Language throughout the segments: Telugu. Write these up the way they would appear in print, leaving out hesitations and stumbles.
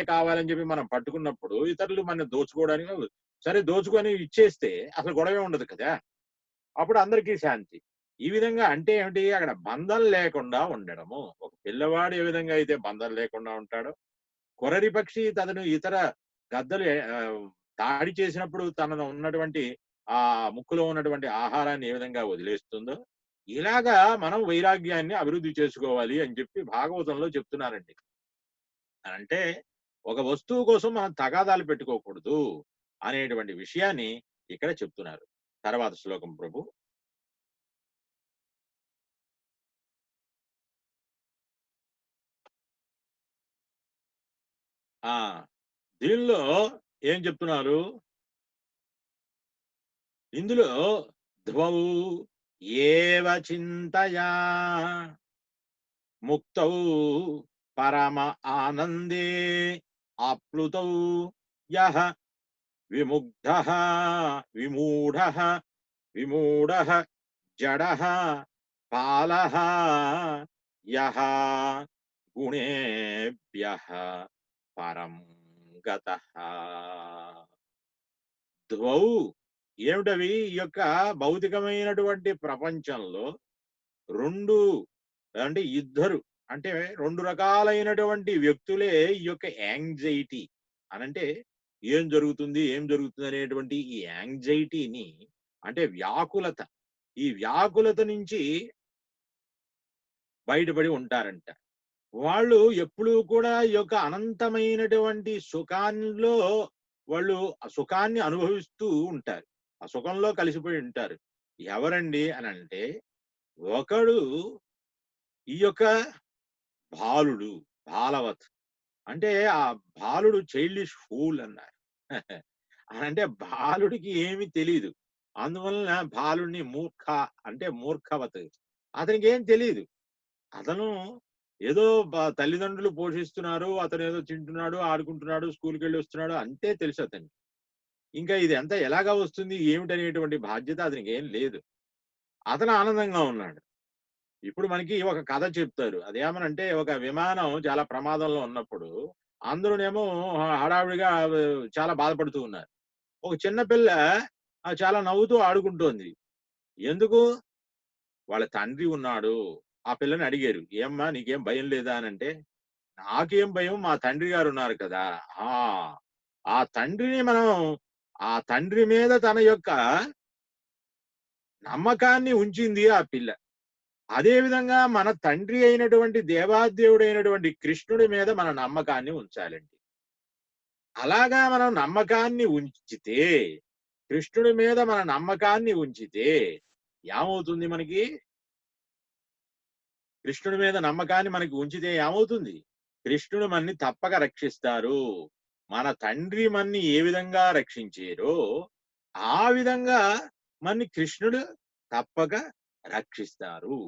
కావాలని చెప్పి మనం పట్టుకున్నప్పుడు ఇతరులు మనం దోచుకోవడానికి సరే దోచుకొని ఇచ్చేస్తే అసలు గొడవే ఉండదు కదా! అప్పుడు అందరికీ శాంతి. ఈ విధంగా అంటే ఏమిటి? అక్కడ బంధం లేకుండా ఉండడము. ఒక పిల్లవాడు ఏ విధంగా అయితే బంధం లేకుండా ఉంటాడో, కొరరి పక్షి తనను ఇతర గద్దలు దాడి చేసినప్పుడు తనను ఉన్నటువంటి ముక్కులో ఉన్నటువంటి ఆహారాన్ని ఏ విధంగా వదిలేస్తుందో, ఇలాగా మనం వైరాగ్యాన్ని అభివృద్ధి చేసుకోవాలి అని చెప్పి భాగవతంలో చెప్తున్నారండి. అంటే ఒక వస్తువు కోసం మనం తగాదాలు పెట్టుకోకూడదు అనేటువంటి విషయాన్ని ఇక్కడ చెప్తున్నారు. తర్వాత శ్లోకం ప్రభు. ఆ! దీనిలో ఏం చెప్తున్నారు? ఇందులో ద్వౌ ఏవ చింతయా ముక్తౌ పరమ ఆనందే ఆప్లుతౌ యః విముగ్ధః విమూఢః విమూఢః జడః పాలః యః గుణేభ్యః పరం గతః. ద్వౌ ఏమిటవి? ఈ యొక్క భౌతికమైనటువంటి ప్రపంచంలో 2 అంటే ఇద్దరు అంటే 2 రకాలైనటువంటి వ్యక్తులే ఈ యొక్క యాంగ్జైటీ అనంటే ఏం జరుగుతుంది? ఏం జరుగుతుంది? అనేటువంటి ఈ యాంగ్జైటీని అంటే వ్యాకులత. ఈ వ్యాకులత నుంచి బయటపడి ఉంటారంట. వాళ్ళు ఎప్పుడూ కూడా ఈ యొక్క అనంతమైనటువంటి సుఖాల్లో వాళ్ళు ఆ సుఖాన్ని అనుభవిస్తూ ఉంటారు. ఆ సుఖంలో కలిసిపోయి ఉంటారు. ఎవరండి అనంటే, ఒకడు ఈ యొక్క బాలుడు, బాలవత్. అంటే ఆ బాలుడు చైల్డిష్ ఫూల్ అన్నారు. అంటే బాలుడికి ఏమి తెలీదు. అందువలన బాలుడిని మూర్ఖ అంటే మూర్ఖవత్. అతనికేం తెలీదు. అతను ఏదో తల్లిదండ్రులు పోషిస్తున్నారు. అతనేదో తింటున్నాడు, ఆడుకుంటున్నాడు, స్కూలుకెళ్ళి వస్తున్నాడు అంతే తెలుసు అతనికి. ఇంకా ఇది అంతా ఎలాగా వస్తుంది? ఏమిటనేటువంటి బాధ్యత అతనికేం లేదు. అతను ఆనందంగా ఉన్నాడు. ఇప్పుడు మనకి ఒక కథ చెప్తారు. అదేమనంటే ఒక విమానం చాలా ప్రమాదంలో ఉన్నప్పుడు అందరూనేమో హడావిడిగా చాలా బాధపడుతూ ఉన్నారు. ఒక చిన్న పిల్ల చాలా నవ్వుతూ ఆడుకుంటోంది. ఎందుకు? వాళ్ళ తండ్రి ఉన్నాడు. ఆ పిల్లని అడిగారు. "ఏమ్మా నీకేం భయం లేదా?" అనంటే, "నాకేం భయం మా తండ్రి గారున్నారు కదా!" ఆ! ఆ తండ్రిని మనం ఆ తండ్రి మీద తన యొక్క నమ్మకాన్ని ఉంచింది ఆ పిల్ల. అదే విధంగా మన తండ్రి అయినటువంటి దేవాదేవుడైనటువంటి కృష్ణుడి మీద మన నమ్మకాన్ని ఉంచాలండి. అలాగా మనం నమ్మకాన్ని ఉంచితే, కృష్ణుడి మీద మన నమ్మకాన్ని ఉంచితే ఏమవుతుంది మనకి? కృష్ణుడి మీద నమ్మకాన్ని మనకి ఉంచితే ఏమవుతుంది? కృష్ణుడు మనని తప్పక రక్షిస్తారు. మన తండ్రి మన్ని ఏ విధంగా రక్షించారో, ఆ విధంగా మన్ని కృష్ణుడు తప్పక రక్షిస్తారు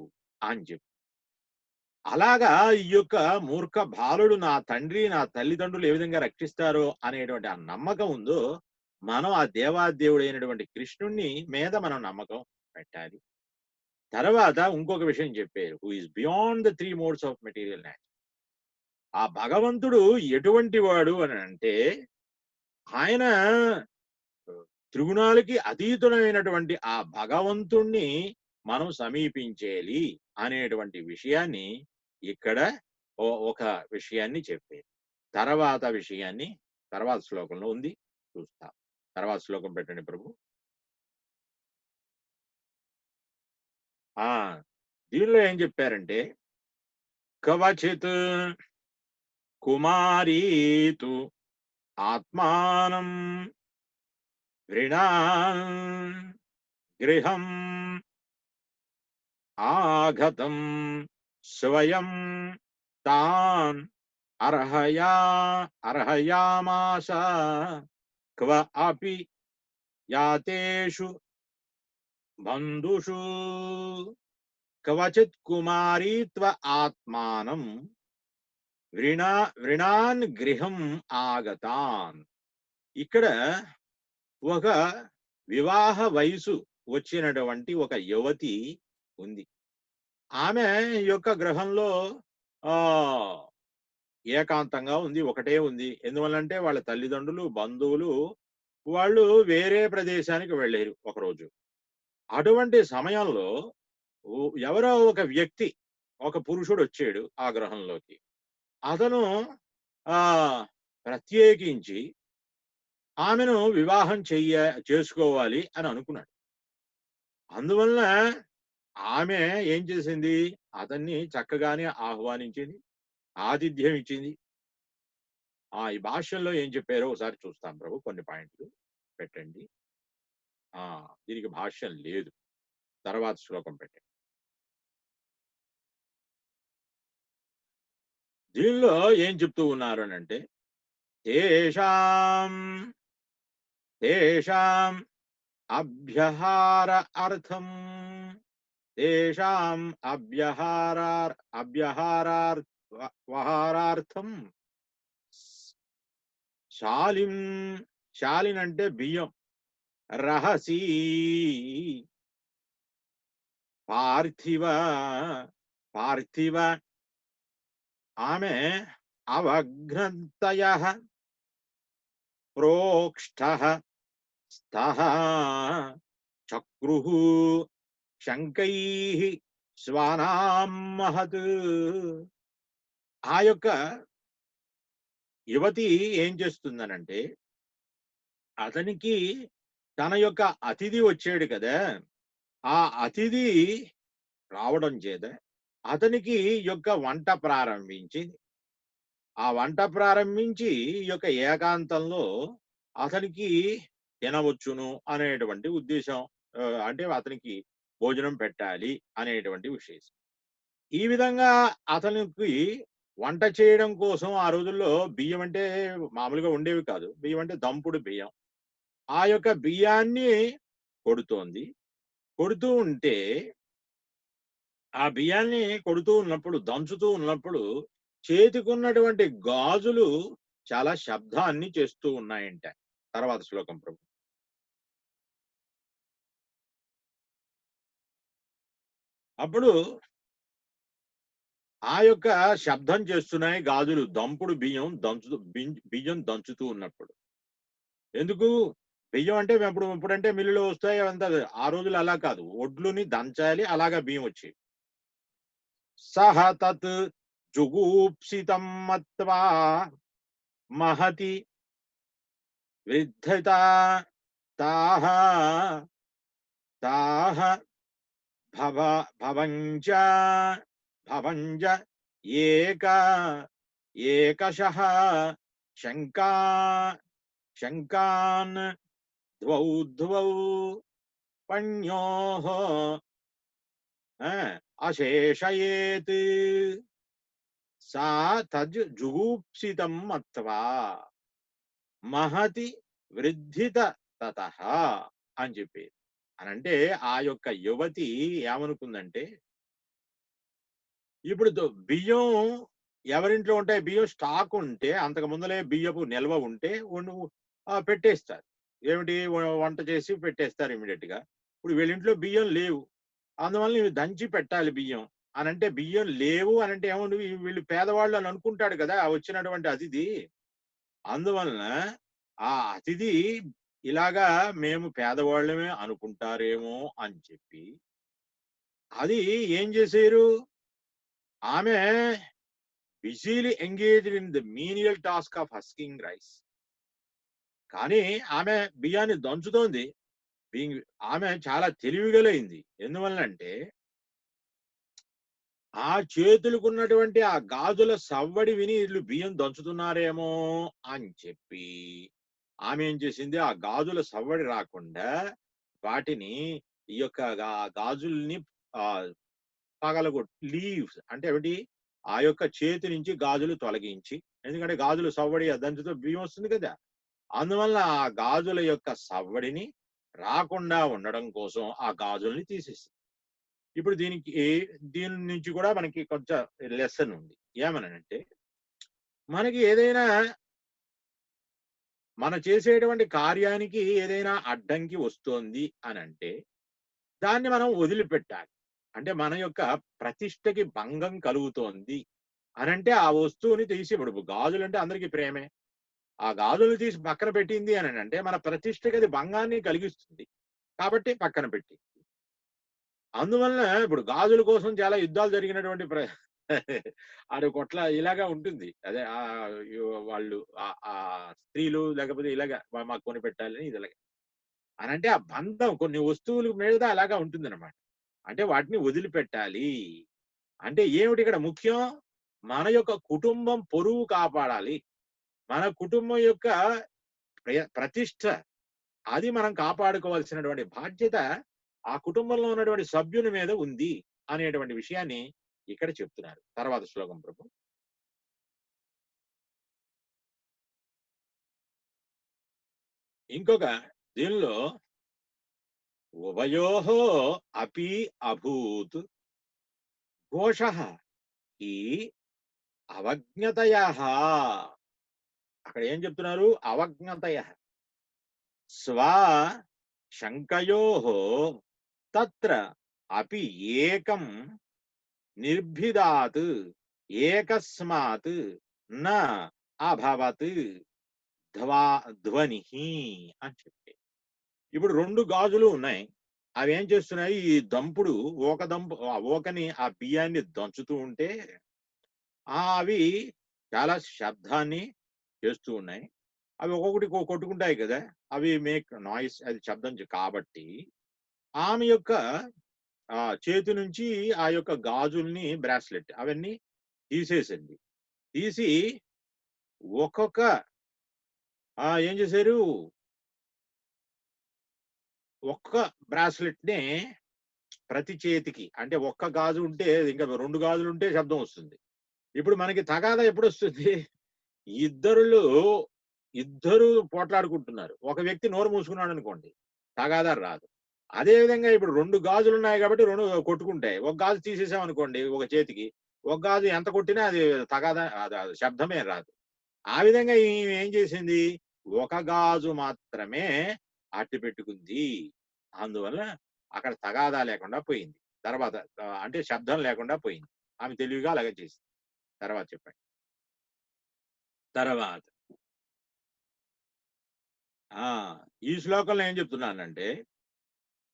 అని చెప్పి. అలాగా ఈ యొక్క మూర్ఖ బాలుడు నా తండ్రి, నా తల్లిదండ్రులు ఏ విధంగా రక్షిస్తారో అనేటువంటి ఆ నమ్మకం ఉందో, మనం ఆ దేవాదేవుడైనటువంటి కృష్ణుడిని మీద మనం నమ్మకం పెట్టాలి. తర్వాత ఇంకొక విషయం చెప్పారు. Who is beyond the 3 modes of material nature. ఆ భగవంతుడు ఎటువంటి వాడు అనంటే, ఆయన త్రిగుణాలకి అతీతుడైనటువంటి ఆ భగవంతుణ్ణి మనం సమీపించేలి అనేటువంటి విషయాన్ని ఇక్కడ ఒక విషయాన్ని చెప్పారు. తర్వాత విషయాన్ని తర్వాత శ్లోకంలో ఉంది. చూస్తాం. తర్వాత శ్లోకం పెట్టండి ప్రభు. ఆ! దీనిలో ఏం చెప్పారంటే, కవచిత్ కుమారీతు ఆత్మానం వృణాన్ గృహం ఆగతం స్వయం తాన్ అర్హయా అర్హయామాస క్వ అపి యాతేషు బంధుషు కవచిత్ కుమారీత్వ ఆత్మానం వృణాన్ గృహం ఆగతాన్. ఇక్కడ ఒక వివాహ వయసు వచ్చినటువంటి ఒక యువతి ఉంది. ఆమె యొక్క గృహంలో ఏకాంతంగా ఉంది. ఒకటే ఉంది. ఎందువల్లంటే వాళ్ళ తల్లిదండ్రులు, బంధువులు వాళ్ళు వేరే ప్రదేశానికి వెళ్ళారు ఒకరోజు. అటువంటి సమయంలో ఎవరో ఒక వ్యక్తి, ఒక పురుషుడొచ్చాడు ఆ గృహంలోకి. అతను ఆహ్, ప్రత్యేకించి ఆమెను వివాహం చేసుకోవాలి అని అనుకున్నాడు. అందువలన ఆమె ఏం చేసింది? అతన్ని చక్కగానే ఆహ్వానించింది. ఆతిథ్యం ఇచ్చింది. ఈ భాష్యంలో ఏం చెప్పారో ఒకసారి చూస్తాం ప్రభు కొన్ని పాయింట్లు పెట్టండి. ఆ! దీనికి భాష్యం లేదు. తర్వాత శ్లోకం పెట్టండి. దీనిలో ఏం చెప్తూ ఉన్నారు అనంటే, తేషాం తేషాం అభ్యహార అర్థం తేషాం అభ్యహారార్ వహారార్థం శాలిం శాలినంటే బియ్యం రహసీ పార్థివ పార్థివ ఆమె అవఘ్నంతయ ప్రోక్ష స్తః చక్రుః శంకైః స్వానాం మహత్. ఆ యొక్క యువతి ఏం చేస్తుందనంటే, అతనికి తన యొక్క అతిథి వచ్చాడు కదా! ఆ అతిథి రావడం చేత అతనికి యొక్క వంట ప్రారంభించింది. ఆ వంట ప్రారంభించి ఈ యొక్క ఏకాంతంలో అతనికి తినవచ్చును అనేటువంటి ఉద్దేశం. అంటే అతనికి భోజనం పెట్టాలి అనేటువంటి విశేషం. ఈ విధంగా అతనికి వంట చేయడం కోసం ఆ రోజుల్లో బియ్యం అంటే మామూలుగా ఉండేవి కాదు. బియ్యం అంటే దంపుడు బియ్యం. ఆ యొక్క బియ్యాన్ని కొడుతోంది. కొడుతూ ఉంటే ఆ బియ్యాన్ని కొడుతూ ఉన్నప్పుడు, దంచుతూ ఉన్నప్పుడు చేతికున్నటువంటి గాజులు చాలా శబ్దాన్ని చేస్తూ ఉన్నాయంట. తర్వాత శ్లోకం ప్రభు. అప్పుడు ఆ యొక్క శబ్దం చేస్తున్నాయి గాజులు. దంపుడు బియ్యం బియ్యం దంచుతూ ఉన్నప్పుడు. ఎందుకు? బియ్యం అంటే ఇప్పుడంటే మిల్లులో వస్తాయి అవంతా. ఆ రోజుల్లో అలా కాదు. ఒడ్లుని దంచాలి. అలాగా బియ్యం వచ్చేవి. సహ తత్ జుగూప్సితం మత్వా మహతి విద్ధత తాహ తాహ భవ భవంజ భవంజ ఏక ఏకశః శంకా శంకాన్ ద్వౌ ద్వౌ పణ్యోః అశేషయేత్ సా జుగూప్సితం మత్వా మహతి వృద్ధిత తతః అని చెప్పి అనంటే ఆ యొక్క యువతి ఏమనుకుందంటే, ఇప్పుడు బియ్యం ఎవరింట్లో ఉంటాయి? బియ్యం స్టాక్ ఉంటే అంతకు ముందలే బియ్యపు నిల్వ ఉంటే నువ్వు పెట్టేస్తారు. ఏమిటి వంట చేసి పెట్టేస్తారు ఇమ్మీడియట్ గా. ఇప్పుడు వీళ్ళింట్లో బియ్యం లేవు. అందువల్ల నువ్వు దంచి పెట్టాలి బియ్యం అనంటే, బియ్యం లేవు అనంటే ఏమో వీళ్ళు పేదవాళ్ళు అని అనుకుంటాడు కదా వచ్చినటువంటి అతిథి. అందువలన ఆ అతిథి ఇలాగా మేము పేదవాళ్ళమే అనుకుంటారేమో అని చెప్పి అది ఏం చేశారు? ఆమె busily engaged in the menial task of husking rice. కానీ ఆమె బియ్యాన్ని దంచుతోంది. బీయింగ్ ఆమె చాలా తెలివిగలైంది. ఎందువలనంటే ఆ చేతులకున్నటువంటి ఆ గాజుల సవ్వడి విని ఈళ్ళు బియ్యం దంచుతున్నారేమో అని చెప్పి ఆమె ఏం చేసింది? ఆ గాజుల సవ్వడి రాకుండా వాటిని ఈ యొక్క గాజుల్ని ఆహ్, లీవ్స్ అంటే ఏమిటి? ఆ యొక్క చేతి నుంచి గాజులు తొలగించి, ఎందుకంటే గాజులు సవ్వడి దంచితే బియ్యం వస్తుంది కదా! అందువల్ల ఆ గాజుల యొక్క సవ్వడిని రాకుండా ఉండడం కోసం ఆ గాజుల్ని తీసేసింది. ఇప్పుడు దీని నుంచి కూడా మనకి కొంచెం లెసన్ ఉంది. ఏమనంటే, మనకి ఏదైనా మనం చేసేటువంటి కార్యానికి ఏదైనా అడ్డంకి వస్తోంది అనంటే, దాన్ని మనం వదిలిపెట్టాలి. అంటే మన యొక్క ప్రతిష్టకి భంగం కలుగుతోంది అనంటే ఆ వస్తువుని తీసి ఇప్పుడు గాజులు అంటే అందరికీ ప్రేమే. ఆ గాజులు తీసి పక్కన పెట్టింది అని అంటే మన ప్రతిష్టకి అది భంగాన్ని కలిగిస్తుంది. కాబట్టి పక్కన పెట్టి. అందువలన ఇప్పుడు గాజుల కోసం చాలా యుద్ధాలు జరిగినటువంటి ఆడు కొట్ల ఇలాగా ఉంటుంది. అదే వాళ్ళు స్త్రీలు లేకపోతే ఇలాగ మాకు కొనిపెట్టాలని ఇది ఇలాగ. అనంటే ఆ బంధం కొన్ని వస్తువుల మీద అలాగా ఉంటుందన్నమాట. అంటే వాటిని వదిలిపెట్టాలి. అంటే ఏమిటి ఇక్కడ ముఖ్యం? మన యొక్క కుటుంబం పొరుగు కాపాడాలి. మన కుటుంబం యొక్క ప్రతిష్ట అది మనం కాపాడుకోవాల్సినటువంటి బాధ్యత ఆ కుటుంబంలో ఉన్నటువంటి సభ్యుని మీద ఉంది అనేటువంటి విషయాన్ని ఇక్కడ చెప్తున్నారు. తర్వాత శ్లోకం ప్రభు. ఇంకొక దీనిలో ఉభయోహో అపి అభూత్ ఘోషః ఈ అవజ్ఞతయః. అక్కడ ఏం చెప్తున్నారు? అవజ్ఞతయః స్వ శంకయోః తత్ర అపి ఏకం నిర్భిదాత్ ఏకస్మాత్ న అభవత్ ధ్వని అని చెప్పి. ఇప్పుడు 2 గాజులు ఉన్నాయి. అవి ఏం చేస్తున్నాయి? ఈ దంపుడు ఓకని ఆ బియ్యాన్ని దంచుతూ ఉంటే అవి చాలా శబ్దాన్ని చేస్తూ ఉన్నాయి. అవి ఒక్కొక్కటి కొట్టుకుంటాయి కదా! అవి మేక్ నాయిస్, అది శబ్దం కాబట్టి ఆమె యొక్క చేతి నుంచి ఆ యొక్క గాజుల్ని బ్రాస్లెట్ అవన్నీ తీసేసింది. తీసి ఒక్కొక్క ఏం చేశారు? ఒక్క బ్రాస్లెట్‌నే ప్రతి చేతికి, అంటే ఒక్క గాజు ఉంటే ఇంకా 2 గాజులు ఉంటే శబ్దం వస్తుంది. ఇప్పుడు మనకి తగాదా ఎప్పుడొస్తుంది? ఇద్దరు పోట్లాడుకుంటున్నారు. ఒక వ్యక్తి నోరు మూసుకున్నాడు అనుకోండి, తగాదా రాదు. అదే విధంగా ఇప్పుడు 2 గాజులు ఉన్నాయి కాబట్టి 2 కొట్టుకుంటాయి. ఒక గాజు తీసేసాం అనుకోండి ఒక చేతికి, ఒక గాజు ఎంత కొట్టినా అది తగాదా శబ్దమే రాదు. ఆ విధంగా ఈమె ఏం చేసింది? ఒక గాజు మాత్రమే అట్టి పెట్టుకుంది. అందువల్ల అక్కడ తగాదా లేకుండా పోయింది. తర్వాత అంటే శబ్దం లేకుండా పోయింది. ఆమె తెలివిగా అలాగే చేసింది. తర్వాత చెప్పండి. తర్వాత ఆ! ఈ శ్లోకంలో ఏం చెప్తున్నానంటే,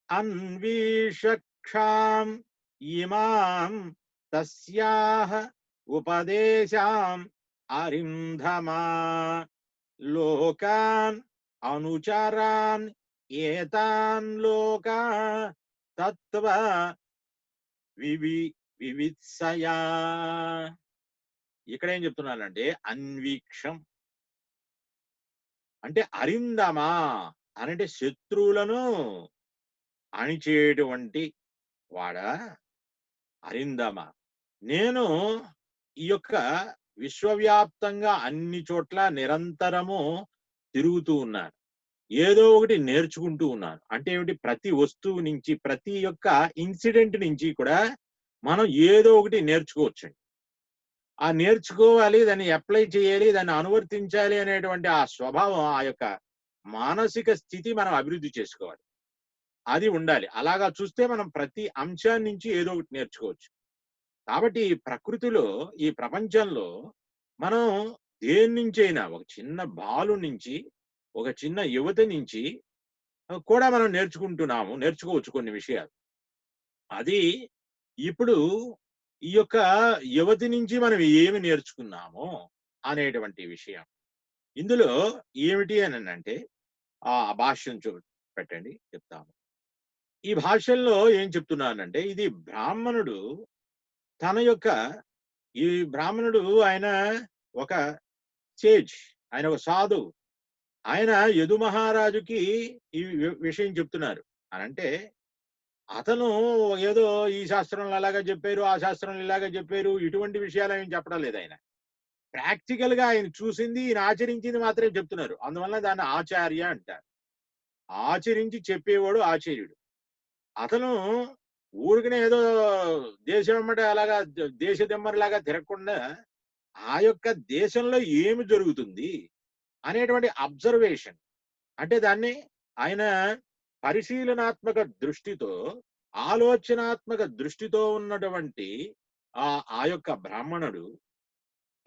అన్వీషక్షాం ఇమాం తస్యాః ఉపదేశాం అరింధమా లోకాన్ అనుచరాన్ ఏతాన్ లోకా తత్వ వివి వివిత్సయా. ఇక్కడ ఏం చెప్తున్నానంటే అన్వీక్షం అంటే అరిందమా అనంటే శత్రువులను అణిచేటువంటి వాడా అరిందమ. నేను ఈ యొక్క విశ్వవ్యాప్తంగా అన్ని చోట్ల నిరంతరము తిరుగుతూ ఉన్నాను. ఏదో ఒకటి నేర్చుకుంటూ ఉన్నాను. అంటే ఏమిటి? ప్రతి వస్తువు నుంచి, ప్రతి యొక్క ఇన్సిడెంట్ నుంచి కూడా మనం ఏదో ఒకటి నేర్చుకోవచ్చండి. ఆ నేర్చుకోవాలి, దాన్ని అప్లై చేయాలి, దాన్ని అనువర్తించాలి అనేటువంటి ఆ స్వభావం, ఆ యొక్క మానసిక స్థితి మనం అభివృద్ధి చేసుకోవాలి. అది ఉండాలి. అలాగా చూస్తే మనం ప్రతి అంశాన్ని నుంచి ఏదో ఒకటి నేర్చుకోవచ్చు. కాబట్టి ఈ ప్రకృతిలో, ఈ ప్రపంచంలో మనం దేన్నించైనా ఒక చిన్న బాలు నుంచి, ఒక చిన్న యువతి నుంచి కూడా మనం నేర్చుకోవచ్చు కొన్ని విషయాలు. అది ఇప్పుడు ఈ యొక్క యువతి నుంచి మనం ఏమి నేర్చుకున్నామో అనేటువంటి విషయం. ఇందులో ఏమిటి అనంటే భాష్యం పెట్టండి చెప్తాము. ఈ భాష్యంలో ఏం చెప్తున్నానంటే, ఇది బ్రాహ్మణుడు తన యొక్క ఈ బ్రాహ్మణుడు ఆయన ఒక సేజ్, ఆయన ఒక సాధువు. ఆయన యదు మహారాజుకి ఈ విషయం చెప్తున్నారు. అనంటే అతను ఏదో ఈ శాస్త్రంలో అలాగా చెప్పారు, ఆ శాస్త్రంలో ఇలాగా చెప్పారు, ఇటువంటి విషయాలు ఏం చెప్పడం లేదు ఆయన. ప్రాక్టికల్ గా ఆయన చూసింది, ఈయన ఆచరించింది మాత్రమే చెప్తున్నారు. అందువల్ల దాన్ని ఆచార్య అంటారు. ఆచరించి చెప్పేవాడు ఆచార్యుడు. అతను ఊరికనే ఏదో దేశం వెంబట అలాగా దేశ దిమ్మరిలాగా తిరగకుండా ఆ యొక్క దేశంలో ఏమి జరుగుతుంది అనేటువంటి అబ్జర్వేషన్, అంటే దాన్ని ఆయన పరిశీలనాత్మక దృష్టితో, ఆలోచనాత్మక దృష్టితో ఉన్నటువంటి ఆ యొక్క బ్రాహ్మణుడు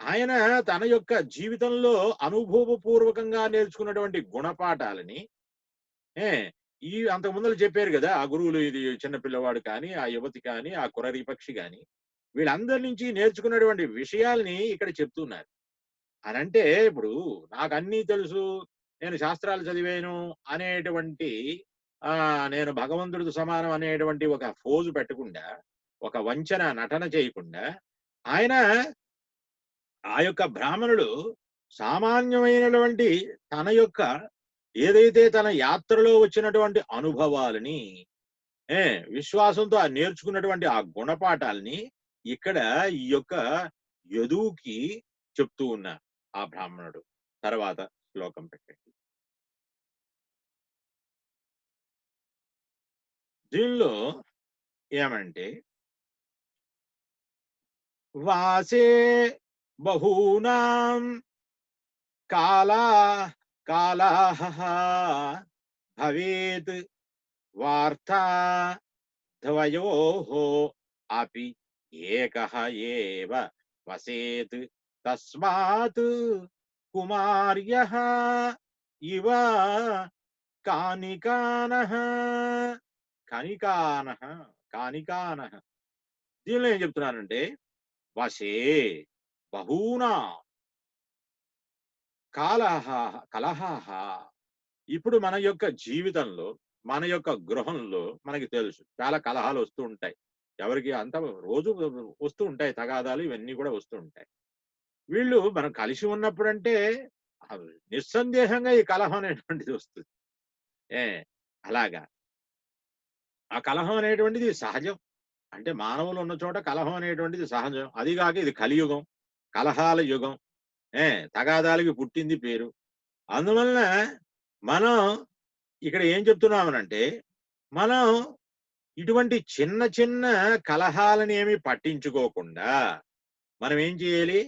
ఆయన తన యొక్క జీవితంలో అనుభవపూర్వకంగా నేర్చుకున్నటువంటి గుణపాఠాలని ఏ ఈ అంతకు ముందల చెప్పారు గదా! ఆ గురువులు ఇది చిన్న పిల్లవాడు కానీ, ఆ యువతి కానీ, ఆ కురరీ పక్షి గాని, వీళ్ళందరి నుంచి నేర్చుకున్నటువంటి విషయాల్ని ఇక్కడ చెప్తున్నారు. అనంటే ఇప్పుడు నాకన్నీ తెలుసు, నేను శాస్త్రాలు చదివాను అనేటువంటి నేను భగవంతుడితో సమానం అనేటువంటి ఒక ఫోజు పెట్టకుండా, ఒక వంచన నటన చేయకుండా, ఆయన ఆ యొక్క బ్రాహ్మణుడు సామాన్యమైనటువంటి తన యొక్క ఏదైతే తన యాత్రలో వచ్చినటువంటి అనుభవాలని ఏ విశ్వాసంతో ఆ నేర్చుకున్నటువంటి ఆ గుణపాఠాల్ని ఇక్కడ ఈ యొక్క యదువుకి చెప్తూ ఉన్నారు ఆ బ్రాహ్మణుడు. తర్వాత శ్లోకం పెట్టండి. దీనిలో ఏమంటే వాసే బహూనాం కాలా కాలాహ భవేత్ వార్తా ద్వయోః అపి ఏకః ఏవ వసేత్ తస్మాత్ కుమార్యః ఇవ కానికానః కనికానః కానికానః. దీనిలో ఏం చెప్తున్నానంటే వశే బహూనా కాలహ కలహాహ. ఇప్పుడు మన యొక్క జీవితంలో, మన యొక్క గృహంలో మనకి తెలుసు చాలా కలహాలు వస్తూ ఉంటాయి. ఎవరికి అంత రోజు వస్తూ ఉంటాయి. తగాదాలు ఇవన్నీ కూడా వస్తూ ఉంటాయి. వీళ్ళు మనం కలిసి ఉన్నప్పుడంటే నిస్సందేహంగా ఈ కలహం అనేటువంటిది వస్తుంది. ఏ అలాగా ఆ కలహం అనేటువంటిది సహజం. అంటే మానవులు ఉన్న చోట కలహం అనేటువంటిది సహజం. అదిగాక ఇది కలియుగం, కలహాల యుగం. ఏ తగాదాలకి పుట్టింది పేరు. అందువలన మనం ఇక్కడ ఏం చెప్తున్నామనంటే, మనం ఇటువంటి చిన్న చిన్న కలహాలని ఏమి పట్టించుకోకుండా, మనం ఏం చేయాలి?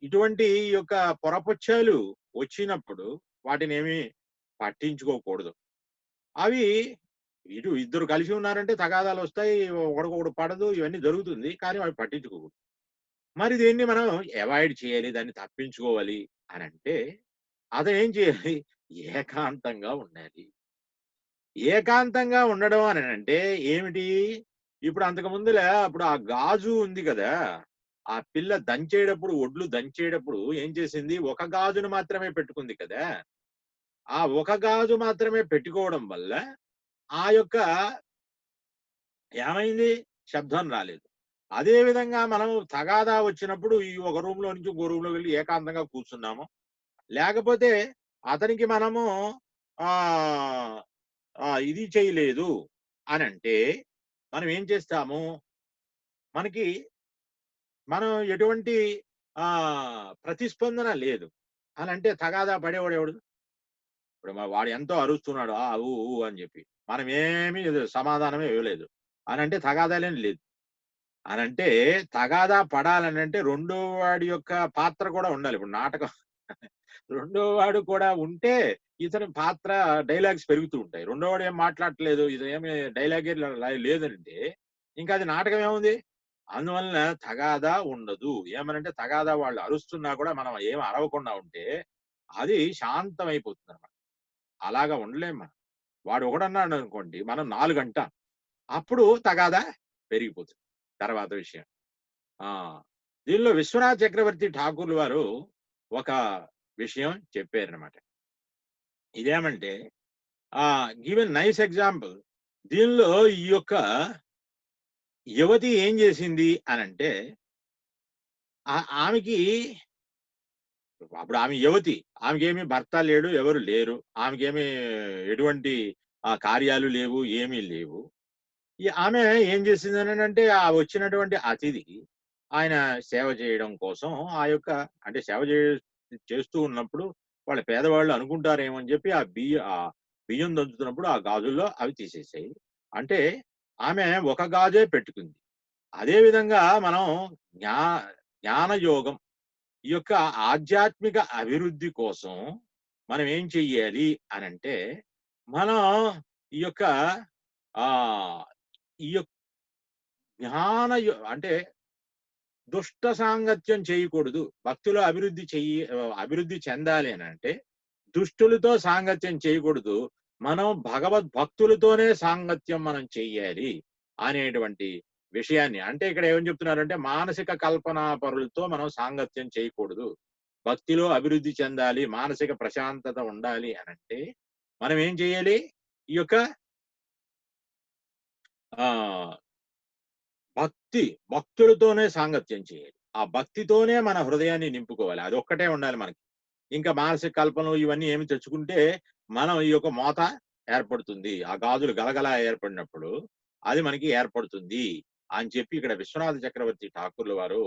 ఇటువంటి యొక్క పొరపచ్చాలు వచ్చినప్పుడు వాటినేమి పట్టించుకోకూడదు. అవి ఇద్దరు కలిసి ఉన్నారంటే తగాదాలొస్తాయి. ఒకడికొకడు పడదు. ఇవన్నీ జరుగుతుంది. కానీ అవి పట్టించుకోకూడదు. మరి దీన్ని మనం అవాయిడ్ చేయాలి. దాన్ని తప్పించుకోవాలి అనంటే, అతనేం చేయాలి? ఏకాంతంగా ఉండాలి. ఏకాంతంగా ఉండడం అనంటే ఏమిటి? ఇప్పుడు అంతకు ముందుల అప్పుడు ఆ గాజు ఉంది గదా! ఆ పిల్ల దంచేటప్పుడు ఒడ్లు దంచేటప్పుడు ఏం చేసింది? ఒక గాజును మాత్రమే పెట్టుకుంది కదా! ఆ ఒక గాజు మాత్రమే పెట్టుకోవడం వల్ల ఆ యొక్క ఏమైంది? శబ్దం రాలేదు. అదే విధంగా మనం తగాదా వచ్చినప్పుడు ఈ ఒక రూమ్‌లో నుంచి ఇంకో రూమ్‌లోకి వెళ్లి ఏకాంతంగా కూర్చున్నాము. లేకపోతే అతనికి మనము ఆహ్, ఇది చేయలేదు అనంటే, మనం ఏం చేస్తాము? మనకి మనం ఎటువంటి ప్రతిస్పందన లేదు. అనంటే తగాదా పడేవాడెవడు? ఇప్పుడు వాడు ఎంతో అరుస్తున్నాడు. ఆ! ఊ! ఊ! అని చెప్పి. మనమేమి సమాధానమే ఇవ్వలేదు. అనంటే తగాదాలేం లేదు. అనంటే తగాదా పడాలనంటే రెండో వాడి యొక్క పాత్ర కూడా ఉండాలి. ఇప్పుడు నాటకం రెండో వాడు కూడా ఉంటే ఇతని పాత్ర డైలాగ్స్ పెరుగుతూ ఉంటాయి. రెండో వాడు ఏం మాట్లాడట్లేదు. ఇదేమి డైలాగే లేదంటే ఇంకా అది నాటకం ఏముంది? అందువలన తగాదా ఉండదు. ఏమనంటే తగాదా వాళ్ళు అరుస్తున్నా కూడా మనం ఏమి అరవకుండా ఉంటే అది శాంతమైపోతుందనమాట. అలాగా ఉండలేం మనం. వాడు ఒకడన్నాడనుకోండి మనం 4 అంటాం. అప్పుడు తగాదా పెరిగిపోతుంది. తర్వాత విషయం. ఆ! దీనిలో విశ్వనాథ్ చక్రవర్తి ఠాకూర్లు వారు ఒక విషయం చెప్పారనమాట. ఇదేమంటే గివ్ ఎ నైస్ ఎగ్జాంపుల్. దీనిలో ఈ యొక్క యువతి ఏం చేసింది అనంటే, ఆమెకి అప్పుడు ఆమె యువతి. ఆమెకేమి భర్త లేడు, ఎవరు లేరు. ఆమెకేమి ఎటువంటి కార్యాలు లేవు, ఏమీ లేవు. ఆమె ఏం చేసిందనంటే, ఆ వచ్చినటువంటి అతిథికి ఆయన సేవ చేయడం కోసం ఆ యొక్క అంటే సేవ చేస్తూ ఉన్నప్పుడు వాళ్ళ పేదవాళ్ళు అనుకుంటారేమో అని చెప్పి బియ్యం దంచుతున్నప్పుడు ఆ గాజుల్లో అవి తీసేసాయి. అంటే ఆమె ఒక గాజే పెట్టుకుంది. అదే విధంగా మనం జ్ఞా జ్ఞానయోగం ఈ యొక్క ఆధ్యాత్మిక అభివృద్ధి కోసం మనం ఏం చెయ్యాలి అనంటే, మనం ఈ యొక్క ఆహ్, ఈ యొక్క అంటే దుష్ట సాంగత్యం చేయకూడదు. భక్తిలో అభివృద్ధి చెందాలి అనంటే దుష్టులతో సాంగత్యం చేయకూడదు. మనం భగవద్భక్తులతోనే సాంగత్యం మనం చెయ్యాలి అనేటువంటి విషయాన్ని, అంటే ఇక్కడ ఏమని చెప్తున్నారంటే మానసిక కల్పనా పరులతో మనం సాంగత్యం చేయకూడదు. భక్తిలో అభివృద్ధి చెందాలి, మానసిక ప్రశాంతత ఉండాలి అనంటే మనం ఏం చేయాలి? ఈ యొక్క ఆహ్, భక్తులతోనే సాంగత్యం చేయాలి. ఆ భక్తితోనే మన హృదయాన్ని నింపుకోవాలి. అదొక్కటే ఉండాలి మనకి. ఇంకా మానసిక కల్పనలు ఇవన్నీ ఏమి తెచ్చుకుంటే మనం ఈ యొక్క మోత ఏర్పడుతుంది. ఆ గాజులు గలగలా ఏర్పడినప్పుడు అది మనకి ఏర్పడుతుంది అని చెప్పి ఇక్కడ విశ్వనాథ చక్రవర్తి ఠాకూర్ల వారు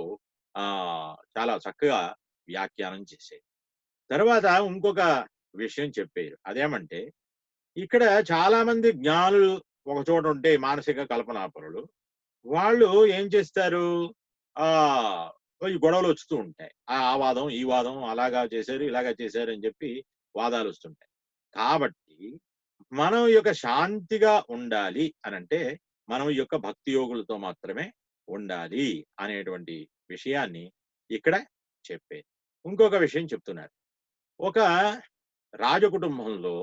చాలా చక్కగా వ్యాఖ్యానం చేశారు. తర్వాత ఇంకొక విషయం చెప్పారు. అదేమంటే ఇక్కడ చాలా మంది జ్ఞానులు ఒక చోట ఉంటే మానసిక కల్పనాపరులు వాళ్ళు ఏం చేస్తారు? ఆహ్, ఈ గొడవలొస్తూ ఉంటాయి. ఆ వాదం, ఈ వాదం అలాగా చేశారు, ఇలాగా చేశారు అని చెప్పి వాదాలొస్తుంటాయి. కాబట్టి మనం ఈ యొక్క శాంతిగా ఉండాలి అనంటే, మనం ఈ యొక్క భక్తి యోగులతో మాత్రమే ఉండాలి అనేటువంటి విషయాన్ని ఇక్కడ చెప్పారు. ఇంకొక విషయం చెప్తున్నారు. ఒక రాజకుటుంబంలో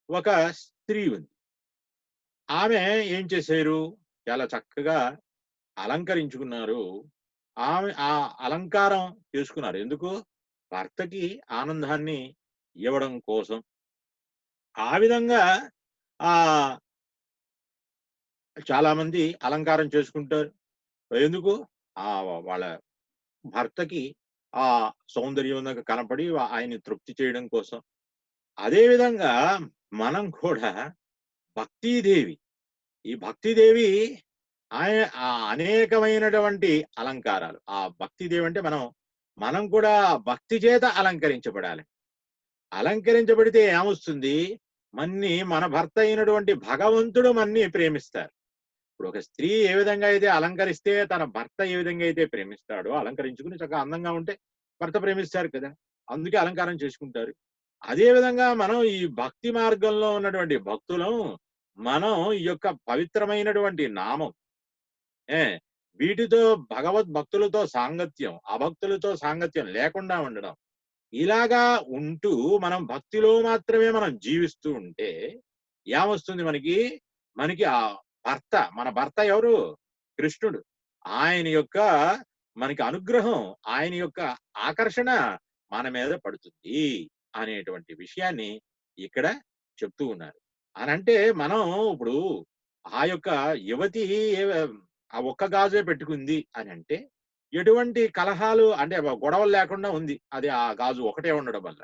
ఒక స్త్రీ ఉంది. ఆమె ఏం చేశారు? చాలా చక్కగా అలంకరించుకున్నారు. ఆమె ఆ అలంకారం చేసుకున్నారు. ఎందుకు? భర్తకి ఆనందాన్ని ఇవ్వడం కోసం. ఆ విధంగా ఆహ్, చాలామంది అలంకారం చేసుకుంటారు. ఎందుకు? వాళ్ళ భర్తకి ఆ సౌందర్యంగా కనపడి ఆయన్ని తృప్తి చేయడం కోసం. అదే విధంగా మనం కూడా భక్తీదేవి, ఈ భక్తిదేవి అనేకమైనటువంటి అలంకారాలు. ఆ భక్తిదేవి అంటే మనం కూడా భక్తి చేత అలంకరించబడాలి. అలంకరించబడితే ఏమొస్తుంది? మన భర్త అయినటువంటి భగవంతుడు మన్ని ప్రేమిస్తారు. ఇప్పుడు ఒక స్త్రీ ఏ విధంగా అయితే అలంకరిస్తే తన భర్త ఏ విధంగా అయితే ప్రేమిస్తాడో, అలంకరించుకుని చక్కగా అందంగా ఉంటే భర్త ప్రేమిస్తారు కదా! అందుకే అలంకారం చేసుకుంటారు. అదే విధంగా మనం ఈ భక్తి మార్గంలో ఉన్నటువంటి భక్తులం, మనం ఈ యొక్క పవిత్రమైనటువంటి నామం ఏ వీటితో భగవద్భక్తులతో సాంగత్యం, అభక్తులతో సాంగత్యం లేకుండా ఉండడం. ఇలాగా ఉంటూ మనం భక్తిలో మాత్రమే మనం జీవిస్తూ ఉంటే ఏమొస్తుంది మనకి? మనకి మన భర్త ఎవరు? కృష్ణుడు. ఆయన యొక్క మనకి అనుగ్రహం, ఆయన యొక్క ఆకర్షణ మన మీద పడుతుంది అనేటువంటి విషయాన్ని ఇక్కడ చెప్తూ ఉన్నారు. అనంటే మనం ఇప్పుడు ఆ యొక్క యువతి ఏ ఆ ఒక్క గాజే పెట్టుకుంది అనంటే ఎటువంటి కలహాలు అంటే గొడవలు లేకుండా ఉంది. అది ఆ గాజు ఒకటే ఉండడం వల్ల.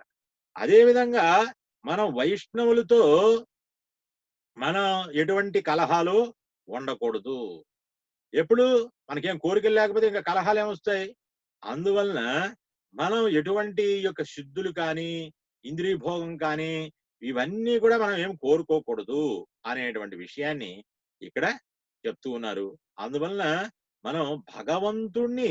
అదే విధంగా మనం వైష్ణవులతో మనం ఎటువంటి కలహాలు ఉండకూడదు. ఎప్పుడు మనకేం కోరికలు లేకపోతే ఇంకా కలహాలేమొస్తాయి? అందువలన మనం ఎటువంటి యొక్క సిద్ధులు కానీ, ఇంద్రియ భోగం కానీ, ఇవన్నీ కూడా మనం ఏం కోరుకోకూడదు అనేటువంటి విషయాన్ని ఇక్కడ చెప్తూ ఉన్నారు. అందువలన మనం భగవంతుడిని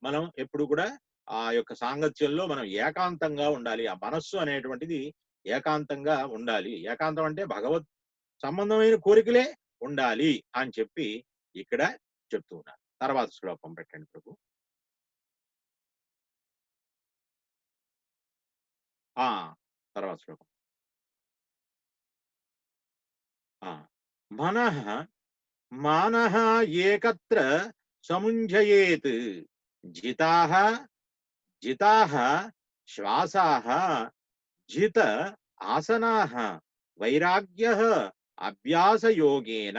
మనం ఎప్పుడు కూడా ఆ యొక్క సాంగత్యంలో మనం ఏకాంతంగా ఉండాలి. ఆ మనస్సు అనేటువంటిది ఏకాంతంగా ఉండాలి. ఏకాంతం అంటే భగవత్ సంబంధమైన కోరికలే ఉండాలి అని చెప్పి ఇక్కడ చెప్తూ ఉన్నారు. తర్వాత శ్లోకం పెట్టండి ప్రభు. ఆ! తర్వాత శ్లోకం. ఆ! మనః మానః ఏకత్ర సముంజయేత్ జితాః జితాః శ్వాసాః జిత ఆసనాః వైరాగ్యః అభ్యాసయోగేన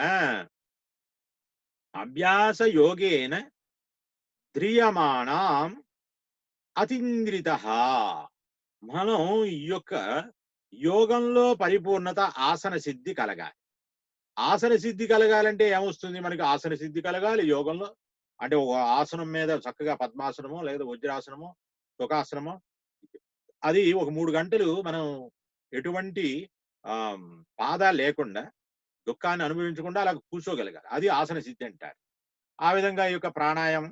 అభ్యాసయోగేన ధ్రియమాణం అతీంద్రితః. మనం ఈ యొక్క యోగంలో పరిపూర్ణత ఆసన సిద్ధి కలగాలి. ఆసన సిద్ధి కలగాలంటే ఏమొస్తుంది? మనకి ఆసన సిద్ధి కలగాలి యోగంలో. అంటే ఒక ఆసనం మీద చక్కగా పద్మాసనమో, లేదా వజ్రాసనమో, సుఖాసనమో అది ఒక 3 గంటలు మనం ఎటువంటి ఆహ్, బాధ లేకుండా, దుఃఖాన్ని అనుభవించకుండా అలా కూర్చోగలగాలి. అది ఆసన సిద్ధి అంటారు. ఆ విధంగా ఈ యొక్క ప్రాణాయామం,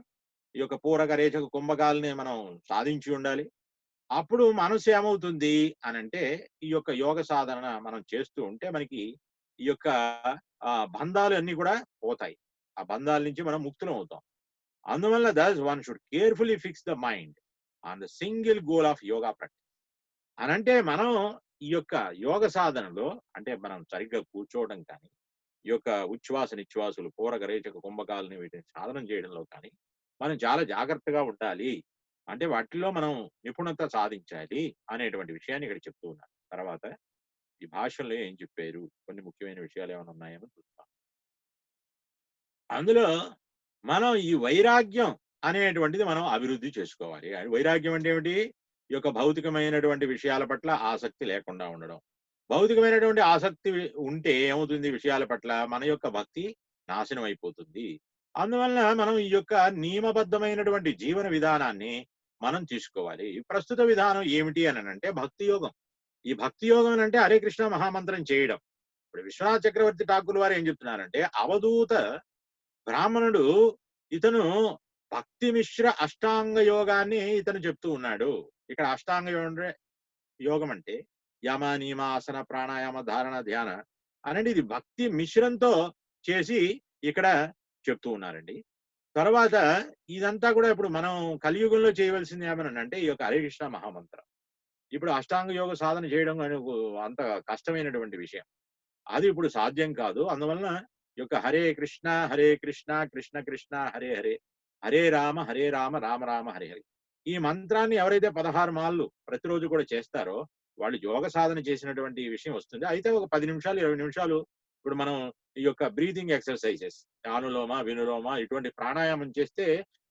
ఈ యొక్క పూరక, రేచక, కుంభకాలని మనం సాధించి ఉండాలి. అప్పుడు మనసు ఏమవుతుంది అనంటే, ఈ యొక్క యోగ సాధన మనం చేస్తూ ఉంటే మనకి ఈ యొక్క బంధాలు అన్నీ కూడా పోతాయి. ఆ బంధాల నుంచి మనం ముక్తులం అవుతాం. అందువల్ల thus one should carefully fix the mind on the single goal of yoga practice. అనంటే మనం ఈ యొక్క యోగ సాధనలో అంటే మనం సరిగ్గా కూర్చోవడం కానీ, ఈ యొక్క ఉచ్ఛ్వాస నిశ్వాసులు పూరక రేచక కుంభకాలని వీటిని సాధనం చేయడంలో కానీ మనం చాలా జాగ్రత్తగా ఉండాలి. అంటే వాటిలో మనం నిపుణత సాధించాలి అనేటువంటి విషయాన్ని ఇక్కడ చెప్తూ ఉన్నారు. తర్వాత ఈ భాషలో ఏం చెప్పారు, కొన్ని ముఖ్యమైన విషయాలు ఏమైనా ఉన్నాయేమో చూస్తాం. అందులో మనం ఈ వైరాగ్యం అనేటువంటిది మనం అభివృద్ధి చేసుకోవాలి. వైరాగ్యం అంటే ఏమిటి? ఈ యొక్క భౌతికమైనటువంటి విషయాల పట్ల ఆసక్తి లేకుండా ఉండడం. భౌతికమైనటువంటి ఆసక్తి ఉంటే ఏమవుతుంది? విషయాల పట్ల మన యొక్క భక్తి నాశనం అయిపోతుంది. అందువలన మనం ఈ యొక్క నియమబద్ధమైనటువంటి జీవన విధానాన్ని మనం తీసుకోవాలి. ఈ ప్రస్తుత విధానం ఏమిటి అనంటే భక్తి యోగం. ఈ భక్తి యోగం అంటే హరే కృష్ణ మహామంత్రం చేయడం. ఇప్పుడు విశ్వనాథ చక్రవర్తి ఠాకూర్ వారు ఏం చెప్తున్నారంటే, అవధూత బ్రాహ్మణుడు ఇతను భక్తి మిశ్ర అష్టాంగ యోగాన్ని ఇతను చెప్తూ ఉన్నాడు. ఇక్కడ అష్టాంగ యోగం అంటే యమ నియమ ఆసన ప్రాణాయామ ధారణ ధ్యాన అనేది ఇది భక్తి మిశ్రంతో చేసి ఇక్కడ చెప్తూ ఉన్నారండి. తర్వాత ఇదంతా కూడా ఇప్పుడు మనం కలియుగంలో చేయవలసింది ఏమనంటే ఈ యొక్క హరే కృష్ణ మహామంత్రం. ఇప్పుడు అష్టాంగ యోగ సాధన చేయడం అంత కష్టమైనటువంటి విషయం. అది ఇప్పుడు సాధ్యం కాదు. అందువలన ఈ యొక్క హరే కృష్ణ కృష్ణ కృష్ణ హరే హరే, హరే రామ రామ రామ హరే హరే, ఈ మంత్రాన్ని ఎవరైతే 16 మార్లు ప్రతిరోజు కూడా చేస్తారో వాళ్ళు యోగ సాధన చేసినటువంటి విషయం వస్తుంది. అయితే ఒక 10 నిమిషాలు 20 నిమిషాలు ఇప్పుడు మనం ఈ యొక్క బ్రీతింగ్ ఎక్సర్సైజెస్ అనులోమ వినులోమ ఇటువంటి ప్రాణాయామం చేస్తే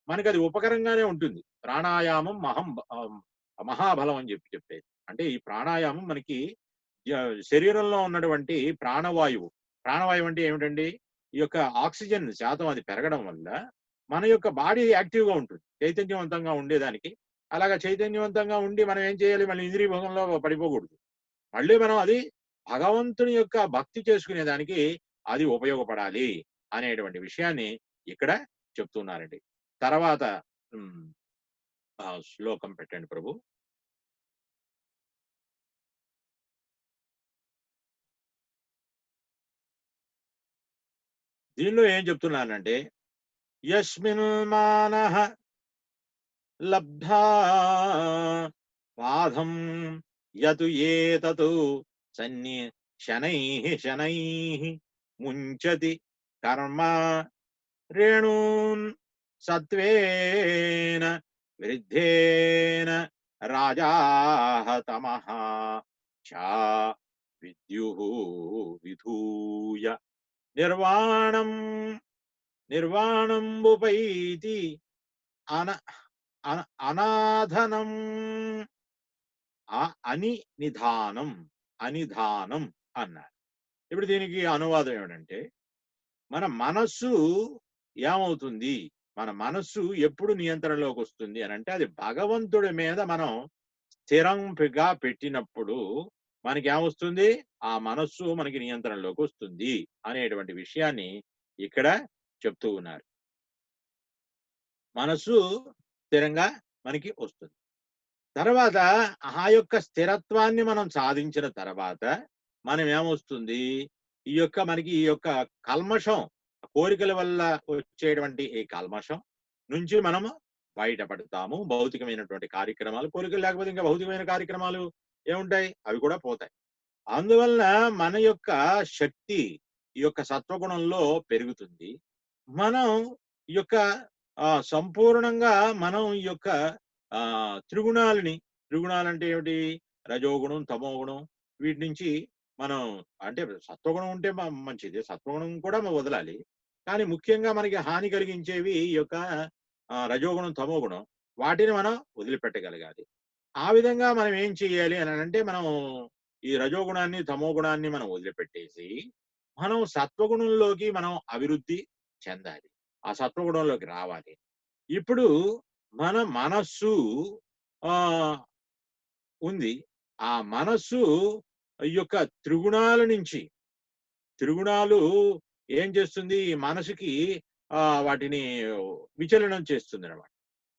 మనకి అది ఉపకరంగానే ఉంటుంది. ప్రాణాయామం మహాబలం అని చెప్పేది. అంటే ఈ ప్రాణాయామం మనకి శరీరంలో ఉన్నటువంటి ప్రాణవాయువు అంటే ఏమిటండి? ఈ యొక్క ఆక్సిజన్ శాతం అది పెరగడం వల్ల మన యొక్క బాడీ యాక్టివ్గా ఉంటుంది, చైతన్యవంతంగా ఉండేదానికి. అలాగా చైతన్యవంతంగా ఉండి మనం ఏం చేయాలి? మళ్ళీ ఇంద్రియ భోగంలో పడిపోకూడదు. మళ్ళీ మనం అది భగవంతుని యొక్క భక్తి చేసుకునేదానికి అది ఉపయోగపడాలి అనేటువంటి విషయాన్ని ఇక్కడ చెప్తున్నారండి. తర్వాత శ్లోకం పెట్టండి ప్రభు. దీనిలో ఏం చెప్తున్నానంటే, యస్మిన్ మానః లబ్ధా పాదం యతు ఏతతు శనైః ముంచతి కర్మ రేణూన్ సత్వేన వృద్ధేన రాజాః తమః చ విద్యుః విధూయ నిర్వాణంబుపైతి అనాధనం అనిధానం అన్నారు. ఇప్పుడు దీనికి అనువాదం ఏమిటంటే, మన మనస్సు ఏమవుతుంది? మన మనస్సు ఎప్పుడు నియంత్రణలోకి వస్తుంది అని అంటే, అది భగవంతుడి మీద మనం స్థిరంగా పెట్టినప్పుడు మనకి ఏమొస్తుంది? ఆ మనస్సు మనకి నియంత్రణలోకి వస్తుంది అనేటువంటి విషయాన్ని ఇక్కడ చెప్తూ ఉన్నారు. మనస్సు స్థిరంగా మనకి వస్తుంది. తర్వాత ఆ యొక్క స్థిరత్వాన్ని మనం సాధించిన తర్వాత మనం ఏమొస్తుంది? మనకి ఈ యొక్క కల్మషం, కోరికల వల్ల వచ్చేటువంటి ఈ కల్మషం నుంచి మనము బయటపడతాము. భౌతికమైనటువంటి కార్యక్రమాలు, కోరికలు లేకపోతే ఇంకా భౌతికమైన కార్యక్రమాలు ఏముంటాయి? అవి కూడా పోతాయి. అందువలన మన యొక్క శక్తి ఈ యొక్క సత్వగుణంలో పెరుగుతుంది. మనం ఈ యొక్క సంపూర్ణంగా మనం ఈ యొక్క త్రిగుణాలంటే ఏమిటి? రజోగుణం, తమోగుణం, వీటి నుంచి మనం అంటే సత్వగుణం ఉంటే మంచిది, సత్వగుణం కూడా మనం వదలాలి. కానీ ముఖ్యంగా మనకి హాని కలిగించేవి ఈ యొక్క రజోగుణం, తమోగుణం, వాటిని మనం వదిలిపెట్టగలగాలి. ఆ విధంగా మనం ఏం చేయాలి అని అంటే, మనం ఈ రజోగుణాన్ని, తమోగుణాన్ని మనం వదిలిపెట్టేసి మనం సత్వగుణంలోకి మనం అభివృద్ధి చెందాలి. ఆ సత్వగుణంలోకి రావాలి. ఇప్పుడు మన మనస్సు ఉంది. ఆ మనస్సు ఈ యొక్క త్రిగుణాలు ఏం చేస్తుంది? ఈ మనసుకి వాటిని విచలనం చేస్తుంది అన్నమాట.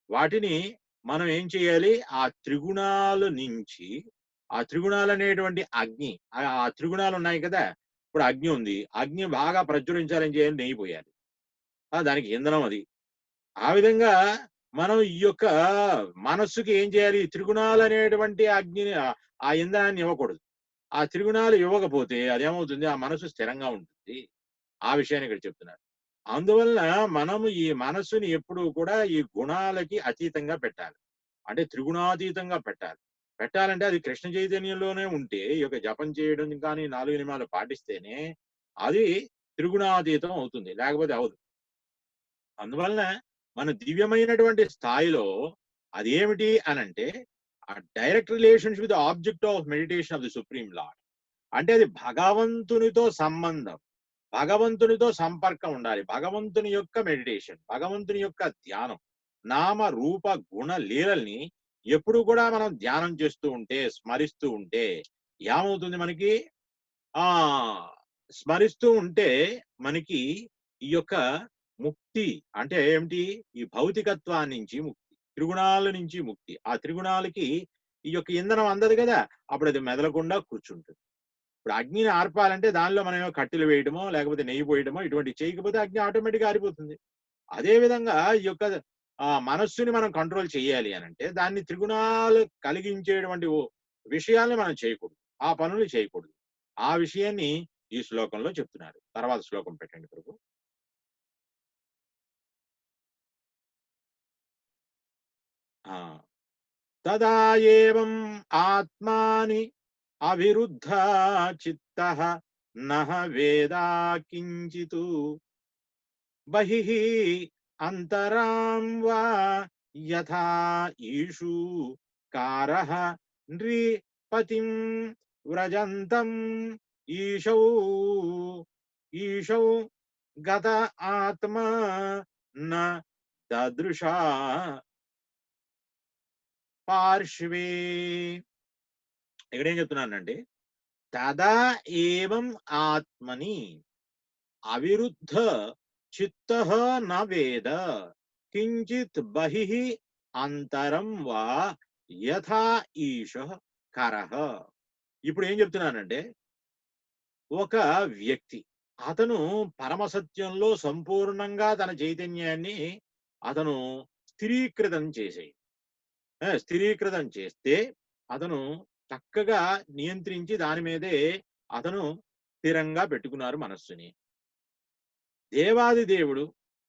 వాటిని మనం ఏం చేయాలి? ఆ త్రిగుణాల నుంచి, ఆ త్రిగుణాలు అనేటువంటి అగ్ని, ఆ త్రిగుణాలు ఉన్నాయి కదా, ఇప్పుడు అగ్ని ఉంది, అగ్ని బాగా ప్రజ్వలించాలని చేయాలి, నెయ్యి పోయాలి. దానికి ఇంధనం అది. ఆ విధంగా మనం ఈ యొక్క మనస్సుకి ఏం చేయాలి? త్రిగుణాలు అనేటువంటి అగ్నిని ఆ ఇంధనాన్ని ఇవ్వకూడదు. ఆ త్రిగుణాలు ఇవ్వకపోతే అదేమవుతుంది? ఆ మనసు స్థిరంగా ఉంటుంది. ఆ విషయాన్ని ఇక్కడ చెప్తున్నారు. అందువలన మనము ఈ మనస్సుని ఎప్పుడూ కూడా ఈ గుణాలకి అతీతంగా పెట్టాలి. అంటే త్రిగుణాతీతంగా పెట్టాలి. పెట్టాలంటే అది కృష్ణ చైతన్యంలోనే ఉంటే ఈ యొక్క జపం చేయడం కానీ 4 నియమాలు పాటిస్తేనే అది త్రిగుణాతీతం అవుతుంది. లేకపోతే అవ్వదు. అందువలన మన దివ్యమైనటువంటి స్థాయిలో అదేమిటి అనంటే ఆ direct relationship with object of meditation of the supreme lord. అంటే అది భగవంతునితో సంబంధం. భగవంతునితో సంపర్కం ఉండాలి. భగవంతుని యొక్క మెడిటేషన్, భగవంతుని యొక్క ధ్యానం. నామ, రూప, గుణ లీలల్ని ఎప్పుడు కూడా మనం ధ్యానం చేస్తూ ఉంటే, స్మరిస్తూ ఉంటే ఏమవుతుంది మనకి? ఆ స్మరిస్తూ ఉంటే మనకి ఈ యొక్క ముక్తి అంటే ఏమిటి? ఈ భౌతికత్వాన్నించి ముక్తి. త్రిగుణాల నుంచి ముక్తి. ఆ త్రిగుణాలకి ఈ యొక్క ఇంధనం అందదు కదా! అప్పుడది మెదలకుండా కూర్చుంటుంది. ఇప్పుడు అగ్నిని ఆర్పాలంటే దానిలో మనం ఏమో కట్టెలు వేయడమో, లేకపోతే నెయ్యి పోయడమో ఇటువంటివి చేయకపోతే అగ్ని ఆటోమేటిక్‌గా ఆరిపోతుంది. అదే విధంగా ఈ యొక్క మనస్సుని మనం కంట్రోల్ చేయాలి అనంటే దాన్ని త్రిగుణాలు కలిగించేటువంటి విషయాల్ని మనం చేయకూడదు. ఆ పనులు చేయకూడదు. ఆ విషయాన్ని ఈ శ్లోకంలో చెప్తున్నారు. తర్వాత శ్లోకం పెట్టండి ప్రభు. ఆ! తదా ఏవం ఆత్మాని అవిరుద్ధ చిత్తః నః వేదా కించితు బహిః అంతరాం వా యథా ఈషు కారః నృపతిం వ్రజంతం ఈశౌ ఈశౌ గత ఆత్మా న దదృశా పార్శ్వే. ఇక్కడ ఏం చెప్తున్నానండి? తదా ఏవం ఆత్మని అవిరుద్ధ చిత్తః న వేద కించిత్ బహిః అంతరం వా యథా ఈశః కరః. ఇప్పుడు ఏం చెప్తున్నానంటే ఒక వ్యక్తి అతను పరమసత్యంలో సంపూర్ణంగా తన చైతన్యాన్ని అతను స్థిరీకృతం చేసేయి. స్థిరీకృతం చేస్తే అతను చక్కగా నియంత్రించి దాని మీదే అతను స్థిరంగా పెట్టుకున్నారు మనస్సుని. దేవాది దేవుడు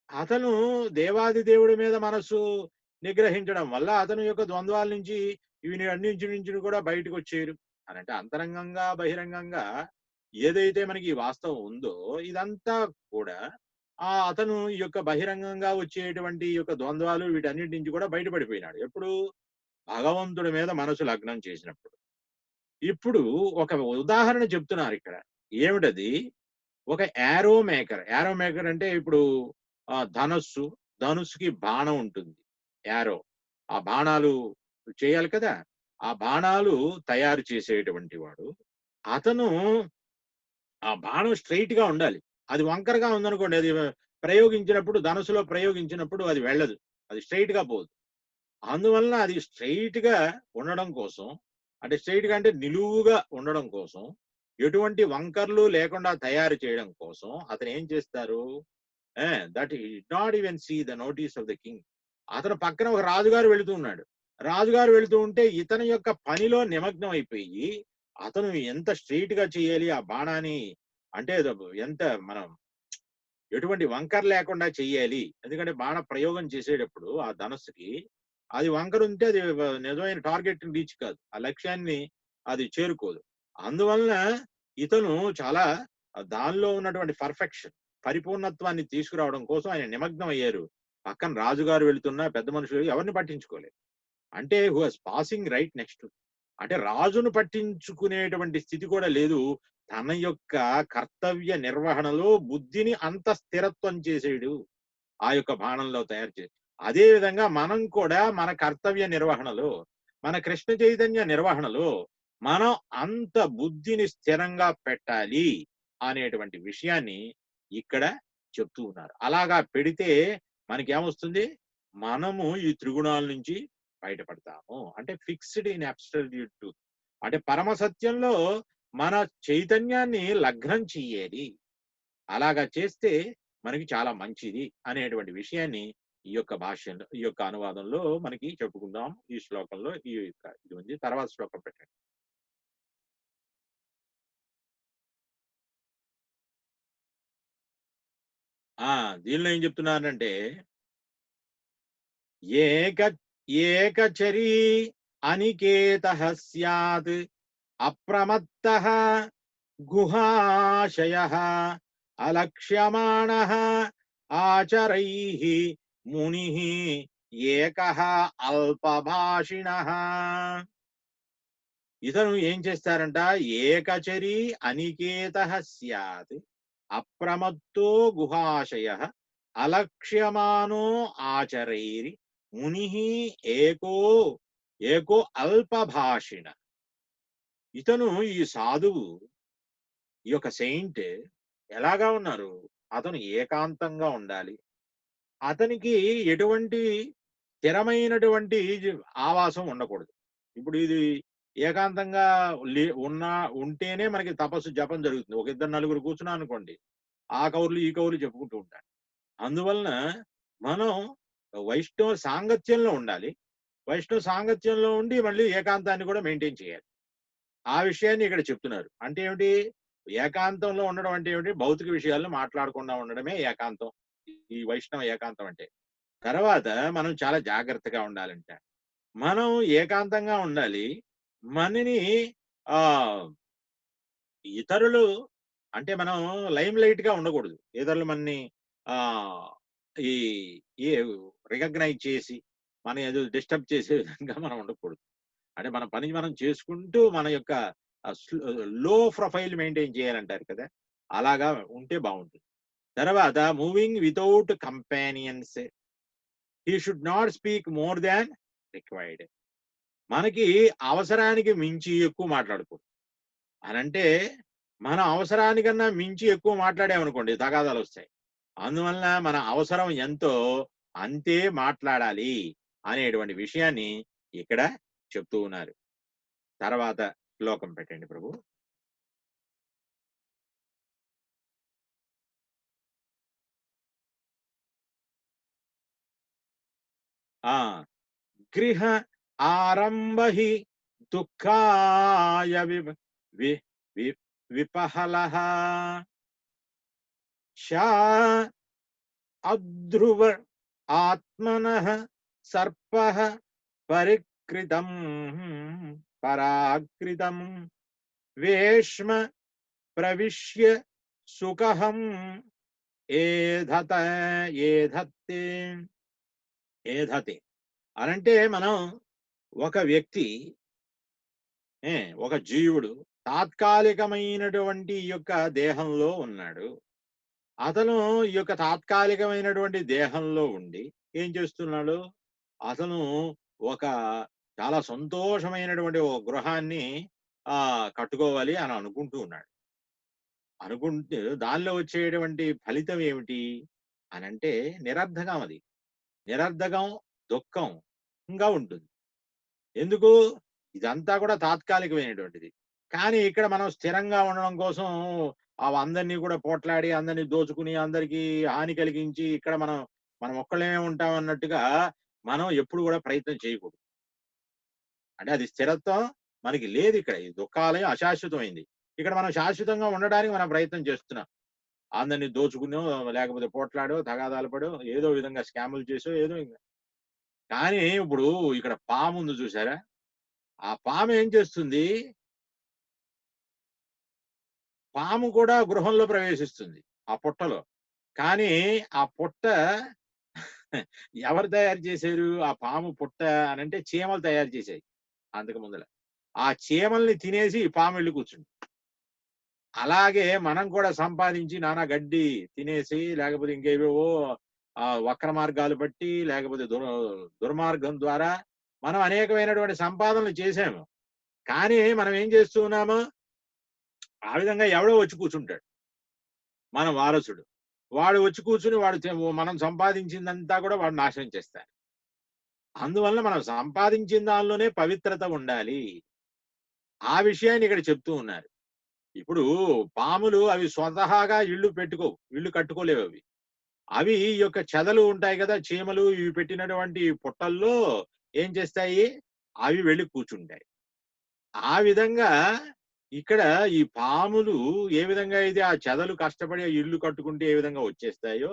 అతను దేవాది దేవుడి మీద మనస్సు నిగ్రహించడం వల్ల అతని యొక్క ద్వంద్వాల నుంచి ఇవి అన్నింటి నుంచి కూడా బయటకు వచ్చేయరు అని అంటే అంతరంగంగా బహిరంగంగా ఏదైతే మనకి ఈ వాస్తవం ఉందో ఇదంతా కూడా అతను ఈ యొక్క బహిరంగంగా వచ్చేటువంటి ఈ యొక్క ద్వంద్వాలు వీటన్నిటి నుంచి కూడా బయటపడిపోయినాడు. ఎప్పుడు? భగవంతుడి మీద మనసు లగ్నం చేసినప్పుడు. ఇప్పుడు ఒక ఉదాహరణ చెప్తున్నారు ఇక్కడ. ఏమిటది? ఒక యారో మేకర్. యారో మేకర్ అంటే ఇప్పుడు ధనస్సు, ధనుస్సుకి బాణం ఉంటుంది. యారో. ఆ బాణాలు చేయాలి కదా! ఆ బాణాలు తయారు చేసేటువంటి వాడు. అతను ఆ బాణం స్ట్రెయిట్‌గా ఉండాలి. అది వంకరగా ఉందనుకోండి అది ప్రయోగించినప్పుడు ధనుస్సులో ప్రయోగించినప్పుడు అది వెళ్ళదు. అది స్ట్రెయిట్‌గా పోదు. అందువలన అది స్ట్రెయిట్‌గా ఉండడం కోసం అంటే స్ట్రెయిట్‌గా అంటే నిలువుగా ఉండడం కోసం ఎటువంటి వంకర్లు లేకుండా తయారు చేయడం కోసం అతను ఏం చేస్తారు? That he did not even see the notice of the king. అతను పక్కన ఒక రాజుగారు వెళుతూ ఉన్నాడు. రాజుగారు వెళుతూ ఉంటే ఇతని యొక్క పనిలో నిమగ్నం అయిపోయి అతను ఎంత స్ట్రెయిట్‌గా చేయాలి ఆ బాణాన్ని అంటే ఎంత మనం ఎటువంటి వంకర లేకుండా చెయ్యాలి. ఎందుకంటే బాణ ప్రయోగం చేసేటప్పుడు ఆ ధనస్సుకి అది వంకర ఉంటే అది నిజమైన టార్గెట్‌ని రీచ్ కాదు. ఆ లక్ష్యాన్ని అది చేరుకోదు. అందువలన ఇతను చాలా దానిలో ఉన్నటువంటి పర్ఫెక్షన్, పరిపూర్ణత్వాన్ని తీసుకురావడం కోసం ఆయన నిమగ్నం అయ్యారు. పక్కన రాజుగారు వెళ్తున్నా పెద్ద మనుషులు ఎవరిని పట్టించుకోలేదు. అంటే who was passing right next. అంటే రాజును పట్టించుకునేటువంటి స్థితి కూడా లేదు. తన యొక్క కర్తవ్య నిర్వహణలో బుద్ధిని అంత స్థిరత్వం చేసేడు. ఆ యొక్క బాణంలో తయారు చేసి. అదే విధంగా మనం కూడా మన కర్తవ్య నిర్వహణలో, మన కృష్ణ చైతన్య నిర్వహణలో మనం అంత బుద్ధిని స్థిరంగా పెట్టాలి అనేటువంటి విషయాన్ని ఇక్కడ చెప్తూ ఉన్నారు. అలాగా పెడితే మనకేమొస్తుంది? మనము ఈ త్రిగుణాల నుంచి బయటపడతాము. అంటే ఫిక్స్డ్ ఇన్ అబ్సల్యూట్ ట్రూత్. అంటే పరమ సత్యంలో మన చైతన్యాన్ని లగ్నం చెయ్యాలి. అలాగా చేస్తే మనకి చాలా మంచిది అనేటువంటి విషయాన్ని ఈ యొక్క భాష్యంలో ఈ యొక్క అనువాదంలో మనకి చెప్పుకుందాం. ఈ శ్లోకంలో ఈ యొక్క ఇది ఉంది. తర్వాత శ్లోకం పెట్టండి. దీనిలో ఏం చెప్తున్నారంటే ఏక ఏకచరీ అనికేతః స్యాత్ అప్రమత్తః గుహాశయః అలక్ష్యమాణః ఆచరైః మునిః ఏకః అల్పభాషిణః. ఇతను ఏం చేస్తారంట, ఏకచరీ అనికేతః స్యాత్ అప్రమత్తో గుహాశయః అలక్ష్యమానో ఆచరైరి మునిః ఏకో ఏకో అల్పభాషిణ. ఇతను ఈ సాధువు, ఈ యొక్క సెయింట్ ఎలాగా ఉన్నారు, అతను ఏకాంతంగా ఉండాలి. అతనికి ఎటువంటి స్థిరమైనటువంటి ఆవాసం ఉండకూడదు. ఇప్పుడు ఇది ఏకాంతంగా ఉంటేనే మనకి తపస్సు జపం జరుగుతుంది. ఒక ఇద్దరు నలుగురు కూర్చున్నా అనుకోండి, ఆ కౌర్లు ఈ కౌర్లు చెప్పుకుంటూ ఉంటారు. అందువలన మనం వైష్ణవ సాంగత్యంలో ఉండాలి. వైష్ణవ సాంగత్యంలో ఉండి మళ్ళీ ఏకాంతాన్ని కూడా మెయింటైన్ చేయాలి. ఆ విషయాన్ని ఇక్కడ చెప్తున్నారు. అంటే ఏమిటి, ఏకాంతంలో ఉండడం అంటే ఏమిటి, భౌతిక విషయాలను మాట్లాడకుండా ఉండడమే ఏకాంతం. ఈ వైష్ణవ ఏకాంతం అంటే. తర్వాత మనం చాలా జాగ్రత్తగా ఉండాలంట. మనం ఏకాంతంగా ఉండాలి. మనని ఆ ఇతరులు అంటే మనం లైమ్ లైట్ గా ఉండకూడదు. ఇతరులు మనని ఆ ఈ ఈ రికగ్నైజ్ చేసి మన ఏదో డిస్టర్బ్ చేసే విధంగా మనం ఉండకూడదు. అంటే మన పని మనం చేసుకుంటూ మన యొక్క లో ప్రొఫైల్ మెయింటైన్ చేయాలంటారు కదా, అలాగా ఉంటే బాగుంటుంది. తర్వాత moving without companions, he should not speak more than required. మనకి అవసరానికి మించి ఎక్కువ మాట్లాడకూడదు. అనంటే మన అవసరానికన్నా మించి ఎక్కువ మాట్లాడామనుకోండి తగాదాలు వస్తాయి. అందువలన మన అవసరం ఎంతో అంతే మాట్లాడాలి అనేటువంటి విషయాన్ని ఇక్కడ చెప్తూ ఉన్నారు. తర్వాత శ్లోకం పెట్టండి ప్రభు. గృహ ఆరంభి దుఃఖాయ విపహలః శా అధ్రువ ఆత్మనః సర్పః పరికృతం పరాకృతం వేష్మ ప్రవిశ్య సుఖం ఏధత ఏధత్తే ఏధతే. అనంటే మనం ఒక వ్యక్తి ఒక జీవుడు తాత్కాలికమైనటువంటి ఈ యొక్క దేహంలో ఉన్నాడు. అతను ఈ యొక్క తాత్కాలికమైనటువంటి దేహంలో ఉండి ఏం చేస్తున్నాడు, అతను ఒక చాలా సంతోషమైనటువంటి ఒక గృహాన్ని కట్టుకోవాలి అని అనుకుంటూ ఉన్నాడు. అనుకుంటే దానిలో వచ్చేటువంటి ఫలితం ఏమిటి అనంటే నిరర్ధకం. అది నిరర్ధకం, దుఃఖంగా ఉంటుంది. ఎందుకు, ఇదంతా కూడా తాత్కాలికమైనటువంటిది. కానీ ఇక్కడ మనం స్థిరంగా ఉండడం కోసం అందరినీ కూడా పోట్లాడి అందరినీ దోచుకుని అందరికీ హాని కలిగించి ఇక్కడ మనం మనం ఒక్కళ్ళమే ఉంటాం అన్నట్టుగా మనం ఎప్పుడు కూడా ప్రయత్నం చేయకూడదు. అంటే అది స్థిరత్వం మనకి లేదు. ఇక్కడ ఈ దుఃఖాలయం అశాశ్వతమైంది. ఇక్కడ మనం శాశ్వతంగా ఉండడానికి మనం ప్రయత్నం చేస్తున్నాం. అందరినీ దోచుకునో లేకపోతే పోట్లాడో తగాదాలు పడో ఏదో విధంగా స్కాములు చేసో ఏదో. కానీ ఇప్పుడు ఇక్కడ పాము ఉంది చూసారా, ఆ పాము ఏం చేస్తుంది, పాము కూడా గృహంలో ప్రవేశిస్తుంది ఆ పుట్టలో. కానీ ఆ పుట్ట ఎవరు తయారు చేశారు, ఆ పాము పుట్ట అనంటే చీమలు తయారు చేశాయి అంతకు ముందల. ఆ చీమల్ని తినేసి ఈ పాము వెళ్ళి కూర్చుంది. అలాగే మనం కూడా సంపాదించి నానా గడ్డి తినేసి లేకపోతే ఇంకేవేవో వక్ర మార్గాలు బట్టి లేకపోతే దుర్మార్గం ద్వారా మనం అనేకమైనటువంటి సంపాదనలు చేసాము. కానీ మనం ఏం చేస్తూ ఉన్నాము, ఆ విధంగా ఎవడో వచ్చి కూర్చుంటాడు మన వారసుడు. వాడు వచ్చి కూర్చుని మనం సంపాదించిందంతా కూడా వాడు నాశనం చేస్తారు. అందువల్ల మనం సంపాదించిన దానిలోనే పవిత్రత ఉండాలి. ఆ విషయాన్ని ఇక్కడ చెప్తూ ఉన్నారు. ఇప్పుడు పాములు అవి స్వతహాగా ఇళ్ళు కట్టుకోలేవు. అవి అవి ఈ యొక్క చెదలు ఉంటాయి కదా! చీమలు ఇవి పెట్టినటువంటి పుట్టల్లో ఏం చేస్తాయి? అవి వెళ్లి కూర్చుంటాయి. ఆ విధంగా ఇక్కడ ఈ పాములు ఏ విధంగా అయితే ఆ చెదలు కష్టపడి ఆ ఇల్లు కట్టుకుంటే ఏ విధంగా వచ్చేస్తాయో,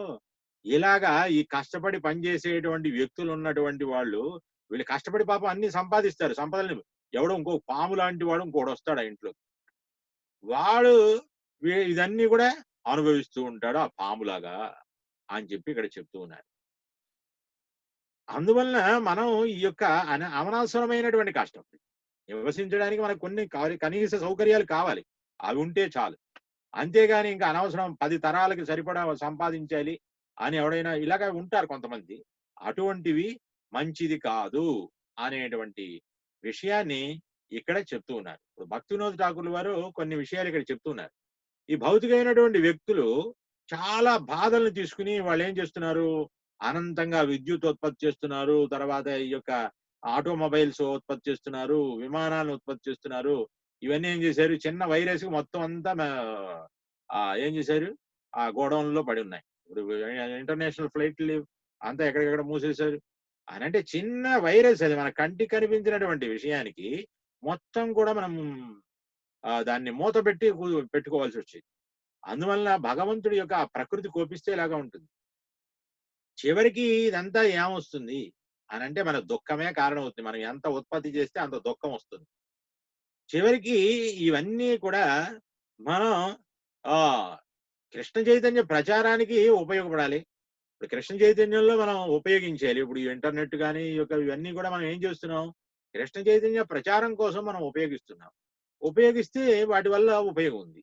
ఇలాగా ఈ కష్టపడి పనిచేసేటువంటి వ్యక్తులున్నటువంటి వాళ్ళు, వీళ్ళు కష్టపడి పాపం అన్నీ సంపాదిస్తారు. సంపదలని ఎవడో ఇంకో పాము లాంటి వాడు ఇంకోడొస్తాడు ఆ ఇంట్లోకి. వాడు ఇదన్నీ గూడా అనుభవిస్తూ ఉంటాడు ఆ పాములాగా అని చెప్పి ఇక్కడ చెప్తూ ఉన్నారు. అందువలన మనం ఈ యొక్క అనవసరమైనటువంటి కష్టం. నివసించడానికి మనకు కొన్ని కనీస సౌకర్యాలు కావాలి. అవి ఉంటే చాలు. అంతేగాని ఇంకా అనవసరం 10 తరాలకి సరిపడా సంపాదించాలి అని ఎవడైనా ఇలాగ ఉంటారు కొంతమంది. అటువంటివి మంచిది కాదు అనేటువంటి విషయాన్ని ఇక్కడ చెప్తూ ఉన్నారు. ఇప్పుడు భక్తివినోద్ ఠాకూర్‌ల వారు కొన్ని విషయాలు ఇక్కడ చెప్తూ ఉన్నారు. ఈ భౌతికమైనటువంటి వ్యక్తులు చాలా బాధలను తీసుకొని వాళ్ళేం చేస్తున్నారు, అనంతంగా విద్యుత్ ఉత్పత్తి చేస్తున్నారు. తర్వాత ఈ యొక్క ఆటోమొబైల్స్ ఉత్పత్తి చేస్తున్నారు. విమానాలను ఉత్పత్తి చేస్తున్నారు. ఇవన్నీ ఏం చేశారు, చిన్న వైరస్‌కి మొత్తం అంతా ఏం చేశారు, ఆ గోడౌన్‌లో పడున్నాయి. ఇప్పుడు ఇంటర్నేషనల్ ఫ్లైట్లు లేవు. అంతా ఎక్కడికక్కడ మూసేశారు. అనంటే చిన్న వైరస్ అది మన కంటికి కనిపించినటువంటి విషయానికి మొత్తం కూడా మనం దాన్ని మూతబెట్టి పెట్టుకోవాల్సొచ్చింది. అందువలన భగవంతుడి యొక్క ఆ ప్రకృతి కోపిస్తే ఇలాగా ఉంటుంది. చివరికి ఇదంతా ఏమొస్తుంది అనంటే మన దుఃఖమే కారణమవుతుంది. మనం ఎంత ఉత్పత్తి చేస్తే అంత దుఃఖం వస్తుంది. చివరికి ఇవన్నీ కూడా మనం ఆహ్, కృష్ణ చైతన్య ప్రచారానికి ఉపయోగపడాలి. ఇప్పుడు కృష్ణ చైతన్యంలో మనం ఉపయోగించాలి. ఇప్పుడు ఈ ఇంటర్నెట్ గాని, ఈ యొక్క ఇవన్నీ కూడా మనం ఏం చేస్తున్నాం? కృష్ణ చైతన్య ప్రచారం కోసం మనం ఉపయోగిస్తున్నాం. ఉపయోగిస్తే వాటి వల్ల ఉపయోగం ఉంది.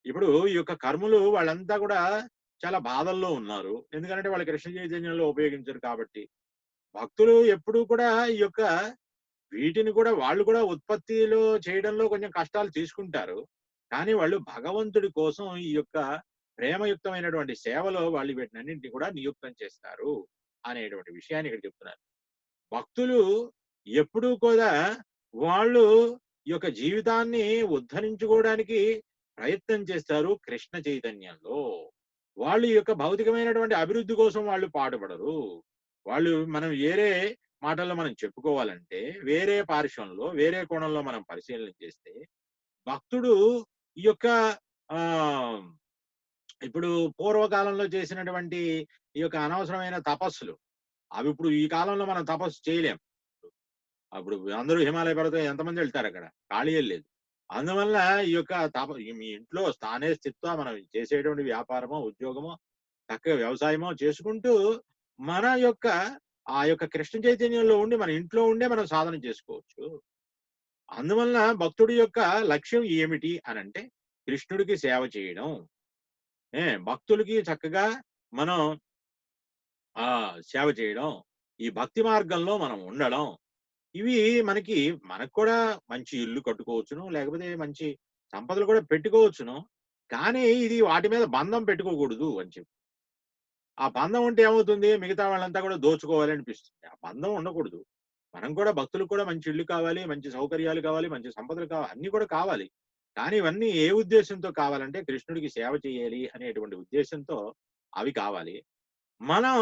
ఇప్పుడు ఈ యొక్క కర్ములు వాళ్ళంతా కూడా చాలా బాధల్లో ఉన్నారు. ఎందుకంటే వాళ్ళు కృష్ణ చైతన్యంలో ఉపయోగించరు కాబట్టి. భక్తులు ఎప్పుడూ కూడా ఈ యొక్క వీటిని కూడా వాళ్ళు కూడా ఉత్పత్తిలో చేయడంలో కొంచెం కష్టాలు తీసుకుంటారు. కానీ వాళ్ళు భగవంతుడి కోసం ఈ యొక్క ప్రేమయుక్తమైనటువంటి సేవలో వాళ్ళు వీటినన్నింటిని కూడా నియుక్తం చేస్తారు అనేటువంటి విషయాన్ని ఇక్కడ చెప్తున్నారు. భక్తులు ఎప్పుడూ కూడా వాళ్ళు ఈ యొక్క జీవితాన్ని ఉద్ధరించుకోవడానికి ప్రయత్నం చేస్తారు కృష్ణ చైతన్యంలో. వాళ్ళు ఈ యొక్క భౌతికమైనటువంటి అభివృద్ధి కోసం వాళ్ళు పాటుపడరు. వాళ్ళు మనం వేరే మాటల్లో మనం చెప్పుకోవాలంటే, వేరే పార్శ్వంలో, వేరే కోణంలో మనం పరిశీలన చేస్తే, భక్తుడు ఈ యొక్క ఆహ్, ఇప్పుడు పూర్వకాలంలో చేసినటువంటి ఈ యొక్క అనవసరమైన తపస్సులు, అవి ఇప్పుడు ఈ కాలంలో మనం తపస్సు చేయలేం. అప్పుడు అందరూ హిమాలయ పర్వతం ఎంతమంది వెళ్తారక్కడ? ఖాళీయే లేదు. అందువల్ల ఈ యొక్క మీ ఇంట్లో స్థానే స్థిత్వా మనం చేసేటువంటి వ్యాపారమో, ఉద్యోగమో, చక్కగా వ్యవసాయమో చేసుకుంటూ, మన యొక్క ఆ యొక్క కృష్ణ చైతన్యంలో ఉండి, మన ఇంట్లో ఉండే మనం సాధన చేసుకోవచ్చు. అందువలన భక్తుడి యొక్క లక్ష్యం ఏమిటి అనంటే, కృష్ణుడికి సేవ చేయడం. భక్తులకి చక్కగా మనం సేవ చేయడం. ఈ భక్తి మార్గంలో మనం ఉండడం. ఇవి మనకు కూడా మంచి ఇల్లు కట్టుకోవచ్చును. లేకపోతే మంచి సంపదలు కూడా పెట్టుకోవచ్చును. కానీ ఇది వాటి మీద బంధం పెట్టుకోకూడదు అని చెప్పి. ఆ బంధం ఉంటే ఏమవుతుంది? మిగతా వాళ్ళంతా కూడా దోచుకోవాలనిపిస్తుంది. ఆ బంధం ఉండకూడదు. మనం కూడా భక్తులకు కూడా మంచి ఇల్లు కావాలి, మంచి సౌకర్యాలు కావాలి, మంచి సంపదలు కావాలి. అన్నీ కూడా కావాలి. కానీ ఇవన్నీ ఏ ఉద్దేశ్యంతో కావాలంటే కృష్ణుడికి సేవ చేయాలి అనేటువంటి ఉద్దేశ్యంతో అవి కావాలి. మనం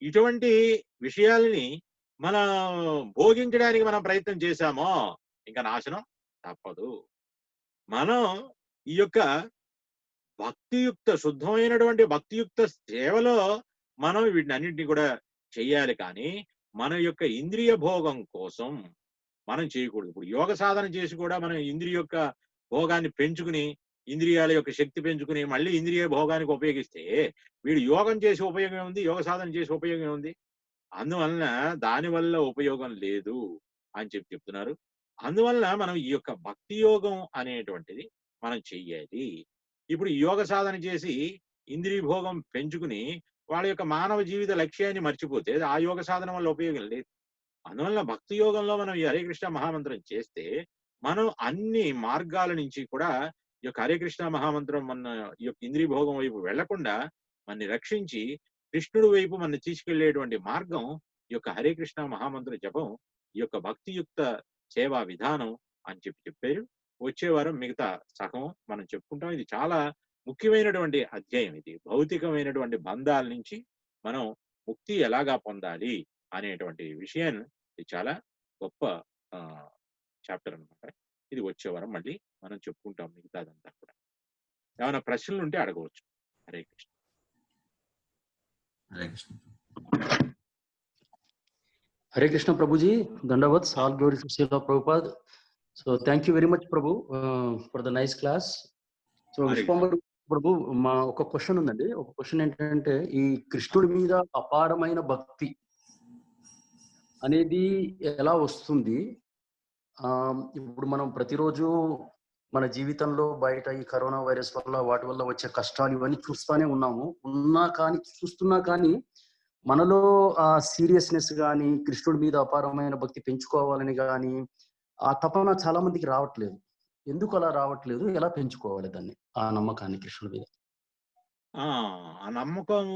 ఇటువంటి విషయాల్ని మనం భోగించడానికి మనం ప్రయత్నం చేశామో, ఇంక నాశనం తప్పదు. మనం ఈ యొక్క శుద్ధమైనటువంటి భక్తియుక్త సేవలో మనం వీటినన్నిటిని కూడా చెయ్యాలి కానీ, మన యొక్క ఇంద్రియ భోగం కోసం మనం చేయకూడదు. ఇప్పుడు యోగ సాధన చేసి కూడా మనం ఇంద్రియ యొక్క భోగాన్ని పెంచుకుని, ఇంద్రియాల యొక్క శక్తి పెంచుకుని, మళ్ళీ ఇంద్రియ భోగానికి ఉపయోగిస్తే, వీడు యోగం చేసి ఉపయోగం ఏముంది? యోగ సాధన చేసి ఉపయోగం ఏముంది? అందువలన దానివల్ల ఉపయోగం లేదు అని చెప్తున్నారు. అందువలన మనం ఈ యొక్క భక్తి యోగం అనేటువంటిది మనం చెయ్యాలి. ఇప్పుడు ఈ యోగ సాధన చేసి ఇంద్రియ భోగం పెంచుకుని వాళ్ళ యొక్క మానవ జీవిత లక్ష్యాన్ని మర్చిపోతే ఆ యోగ సాధన వల్ల ఉపయోగం లేదు. అందువలన భక్తి యోగంలో మనం ఈ హరే కృష్ణ మహామంత్రం చేస్తే మనం అన్ని మార్గాల నుంచి కూడా ఈ యొక్క హరే కృష్ణ మహామంత్రం మన ఈ యొక్క ఇంద్రియ భోగం వైపు వెళ్లకుండా మనని రక్షించి కృష్ణుడి వైపు మనని తీసుకెళ్లేటువంటి మార్గం ఈ యొక్క హరే కృష్ణ మహామంత్ర జపం, ఈ యొక్క భక్తియుక్త సేవా విధానం అని చెప్పారు. వచ్చే వారం మిగతా సగం మనం చెప్పుకుంటాం. ఇది చాలా ముఖ్యమైనటువంటి అధ్యాయం ఇది. భౌతికమైనటువంటి బంధాల నుంచి మనం ముక్తి ఎలాగా పొందాలి అనేటువంటి విషయాన్ని ఇది చాలా గొప్ప చాప్టర్ అన్నమాట. ఇది వచ్చే వారం మళ్ళీ మనం చెప్పుకుంటాం మిగతాదంతా కూడా. ఏమైనా ప్రశ్నలు ఉంటే అడగవచ్చు. Hare Krishna. Hare Krishna. Hare Krishna Prabhuji, Dandavats, all glories to Srila Prabhupada. So thank you very much Prabhu for the nice class. So Hare Vishwambar Prabhu, మా ఒక క్వశ్చన్ ఉందండి. ఒక క్వశ్చన్ ఏంటంటే, ఈ కృష్ణుడి మీద అపారమైన భక్తి అనేది ఎలా వస్తుంది? ఇప్పుడు మనం ప్రతిరోజు మన జీవితంలో బయట ఈ కరోనా వైరస్ వల్ల వాటి వల్ల వచ్చే కష్టాలు ఇవన్నీ చూస్తూనే ఉన్నాము. చూస్తున్నా కానీ మనలో ఆ సీరియస్నెస్ కానీ, కృష్ణుడి మీద అపారమైన భక్తి పెంచుకోవాలని కానీ ఆ తపన చాలా మందికి రావట్లేదు. ఎందుకు అలా రావట్లేదు? ఎలా పెంచుకోవాలి దాన్ని, ఆ నమ్మకాన్ని కృష్ణుడి మీద? ఆ నమ్మకం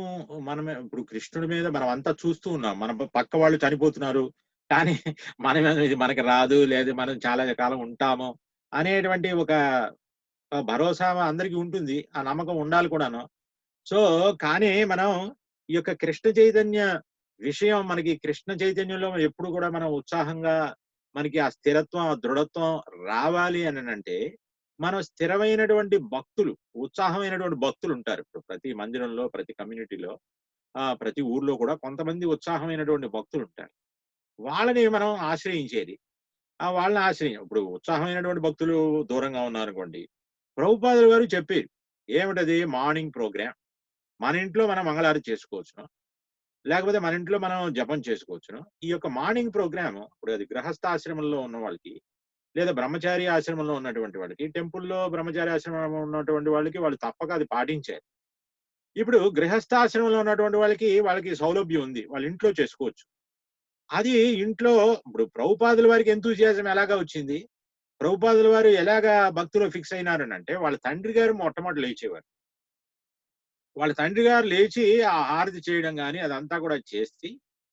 మనమే ఇప్పుడు కృష్ణుడి మీద మనం అంతా చూస్తూ ఉన్నాం. మన పక్క వాళ్ళు చనిపోతున్నారు, కానీ మనకి రాదు, లేదు మనం చాలా కాలం ఉంటాము అనేటువంటి ఒక భరోసా అందరికీ ఉంటుంది. ఆ నమ్మకం ఉండాలి కూడాను. సో కానీ మనం ఈ యొక్క కృష్ణ చైతన్య విషయం, మనకి కృష్ణ చైతన్యంలో ఎప్పుడు కూడా మనం ఉత్సాహంగా, మనకి ఆ స్థిరత్వం, ఆ దృఢత్వం రావాలి అని అంటే, మనం స్థిరమైనటువంటి భక్తులు, ఉత్సాహమైనటువంటి భక్తులు ఉంటారు. ఇప్పుడు ప్రతి మందిరంలో, ప్రతి కమ్యూనిటీలో, ప్రతి ఊర్లో కూడా కొంతమంది ఉత్సాహమైనటువంటి భక్తులు ఉంటారు. వాళ్ళని మనం ఆశ్రయించేది. వాళ్ళని ఇప్పుడు ఉత్సాహమైనటువంటి భక్తులు దూరంగా ఉన్నారనుకోండి, ప్రభుపాదులు గారు చెప్పారు ఏమిటది, మార్నింగ్ ప్రోగ్రామ్ మన ఇంట్లో మనం మంగళారతి చేసుకోవచ్చును, లేకపోతే మన ఇంట్లో మనం జపం చేసుకోవచ్చును. ఈ యొక్క మార్నింగ్ ప్రోగ్రామ్ ఇప్పుడు అది గృహస్థాశ్రమంలో ఉన్న వాళ్ళకి, లేదా బ్రహ్మచారి ఆశ్రమంలో ఉన్నటువంటి వాళ్ళకి, టెంపుల్లో బ్రహ్మచారి ఆశ్రమం ఉన్నటువంటి వాళ్ళకి వాళ్ళు తప్పక అది పాటించారు. ఇప్పుడు గృహస్థాశ్రమంలో ఉన్నటువంటి వాళ్ళకి సౌలభ్యం ఉంది, వాళ్ళ ఇంట్లో చేసుకోవచ్చు. అది ఇంట్లో ఇప్పుడు ప్రభుపాదుల వారికి ఎంతూజియాజం ఎలాగా వచ్చింది, ప్రభుపాదుల వారు ఎలాగా భక్తిలో ఫిక్స్ అయినారని అంటే, వాళ్ళ తండ్రి గారు మొట్టమొదటి లేచేవారు. వాళ్ళ తండ్రి గారు లేచి ఆ హారతి చేయడం కానీ అదంతా కూడా చేసి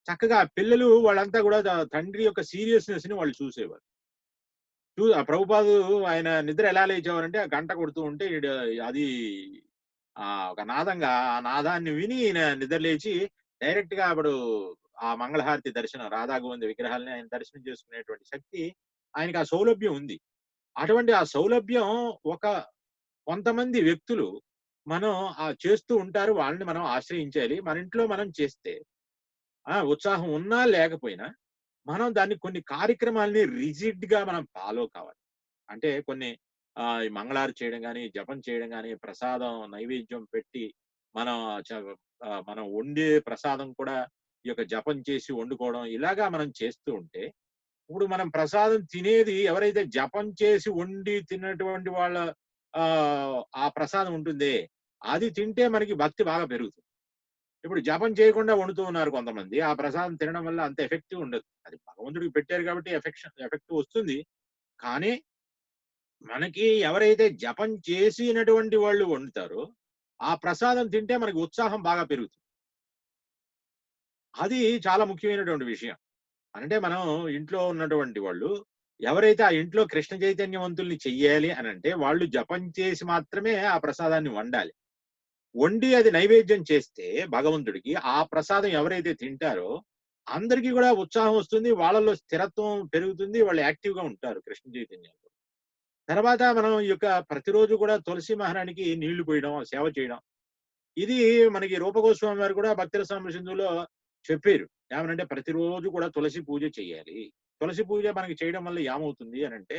చక్కగా పిల్లలు వాళ్ళంతా కూడా తండ్రి యొక్క సీరియస్నెస్ ని వాళ్ళు చూసేవారు. ఆ ప్రభుపాదు ఆయన నిద్ర ఎలా లేచేవారంటే, ఆ గంట కొడుతూ ఉంటే అది ఒక నాదంగా, ఆ నాదాన్ని విని ఈయన నిద్ర లేచి డైరెక్ట్ గా అప్పుడు ఆ మంగళహారతి దర్శనం, రాధా గోవింద విగ్రహాలని ఆయన దర్శనం చేసుకునేటువంటి శక్తి ఆయనకి, ఆ సౌలభ్యం ఉంది. అటువంటి ఆ సౌలభ్యం కొంతమంది వ్యక్తులు మనం చేస్తూ ఉంటారు. వాళ్ళని మనం ఆశ్రయించాలి. మన ఇంట్లో మనం చేస్తే ఉత్సాహం ఉన్నా లేకపోయినా మనం దాన్ని కొన్ని కార్యక్రమాలని రిజిడ్ గా మనం ఫాలో కావాలి. అంటే కొన్ని ఈ మంగళారతి చేయడం కానీ, జపం చేయడం కానీ, ప్రసాదం నైవేద్యం పెట్టి మనం మనం వండే ప్రసాదం కూడా ఈ యొక్క జపం చేసి వండుకోవడం, ఇలాగా మనం చేస్తూ ఉంటే, ఇప్పుడు మనం ప్రసాదం తినేది ఎవరైతే జపం చేసి వండి తిన్నటువంటి వాళ్ళ ఆ ప్రసాదం ఉంటుందే, అది తింటే మనకి భక్తి బాగా పెరుగుతుంది. ఇప్పుడు జపం చేయకుండా వండుతూ ఉన్నారు కొంతమంది, ఆ ప్రసాదం తినడం వల్ల అంత ఎఫెక్టివ్ ఉండదు. అది భగవంతుడికి పెట్టారు కాబట్టి ఎఫెక్ట్ వస్తుంది. కానీ మనకి ఎవరైతే జపం చేసినటువంటి వాళ్ళు వండుతారో ఆ ప్రసాదం తింటే మనకి ఉత్సాహం బాగా పెరుగుతుంది. అది చాలా ముఖ్యమైనటువంటి విషయం. అంటే మనం ఇంట్లో ఉన్నటువంటి వాళ్ళు ఎవరైతే ఆ ఇంట్లో కృష్ణ చైతన్యవంతుల్ని చెయ్యాలి అని అంటే, వాళ్ళు జపం చేసి మాత్రమే ఆ ప్రసాదాన్ని వండాలి. వండి అది నైవేద్యం చేస్తే భగవంతుడికి, ఆ ప్రసాదం ఎవరైతే తింటారో అందరికీ కూడా ఉత్సాహం వస్తుంది, వాళ్ళలో స్థిరత్వం పెరుగుతుంది, వాళ్ళు యాక్టివ్ గా ఉంటారు కృష్ణ చైతన్యంలో. తర్వాత మనం ఈ యొక్క ప్రతిరోజు కూడా తులసి మహారాణికి నీళ్లు పోయడం, సేవ చేయడం, ఇది మనకి రూపగోస్వామి వారు కూడా భక్తిరసామృత సింధులో చెప్పారు. ఏమనంటే ప్రతిరోజు కూడా తులసి పూజ చేయాలి. తులసి పూజ మనకి చేయడం వల్ల ఏమవుతుంది అని అంటే,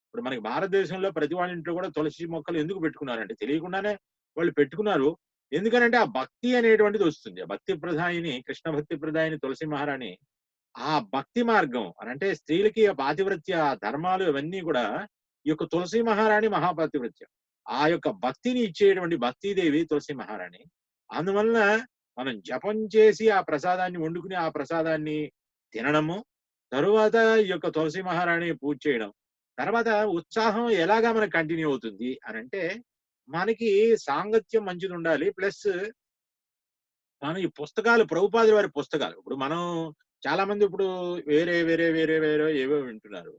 ఇప్పుడు మనకి భారతదేశంలో ప్రతి వాళ్ళ ఇంట్లో కూడా తులసి మొక్కలు ఎందుకు పెట్టుకున్నారంటే, తెలియకుండానే వాళ్ళు పెట్టుకున్నారు. ఎందుకనంటే ఆ భక్తి అనేటువంటిది వస్తుంది. ఆ భక్తి ప్రధాయిని, కృష్ణ భక్తి ప్రధాయిని తులసి మహారాణి ఆ భక్తి మార్గం అని అంటే, స్త్రీలకి ఆ పాతివ్రత్య ధర్మాలు ఇవన్నీ కూడా ఈ యొక్క తులసి మహారాణి మహాపాతివ్రత్యం. ఆ యొక్క భక్తిని ఇచ్చేటువంటి భక్తిదేవి తులసి మహారాణి. అందువలన మనం జపం చేసి ఆ ప్రసాదాన్ని వండుకుని ఆ ప్రసాదాన్ని తినడము, తరువాత ఈ యొక్క తులసి మహారాణి పూజ చేయడం, తర్వాత ఉత్సాహం ఎలాగా మనకు కంటిన్యూ అవుతుంది అని అంటే, మనకి సాంగత్యం మంచిది ఉండాలి. ప్లస్ మనం ఈ పుస్తకాలు, ప్రభుపాదుల వారి పుస్తకాలు, ఇప్పుడు మనం చాలా మంది ఇప్పుడు వేరే వేరే వేరే వేరే ఏవో వింటున్నారు.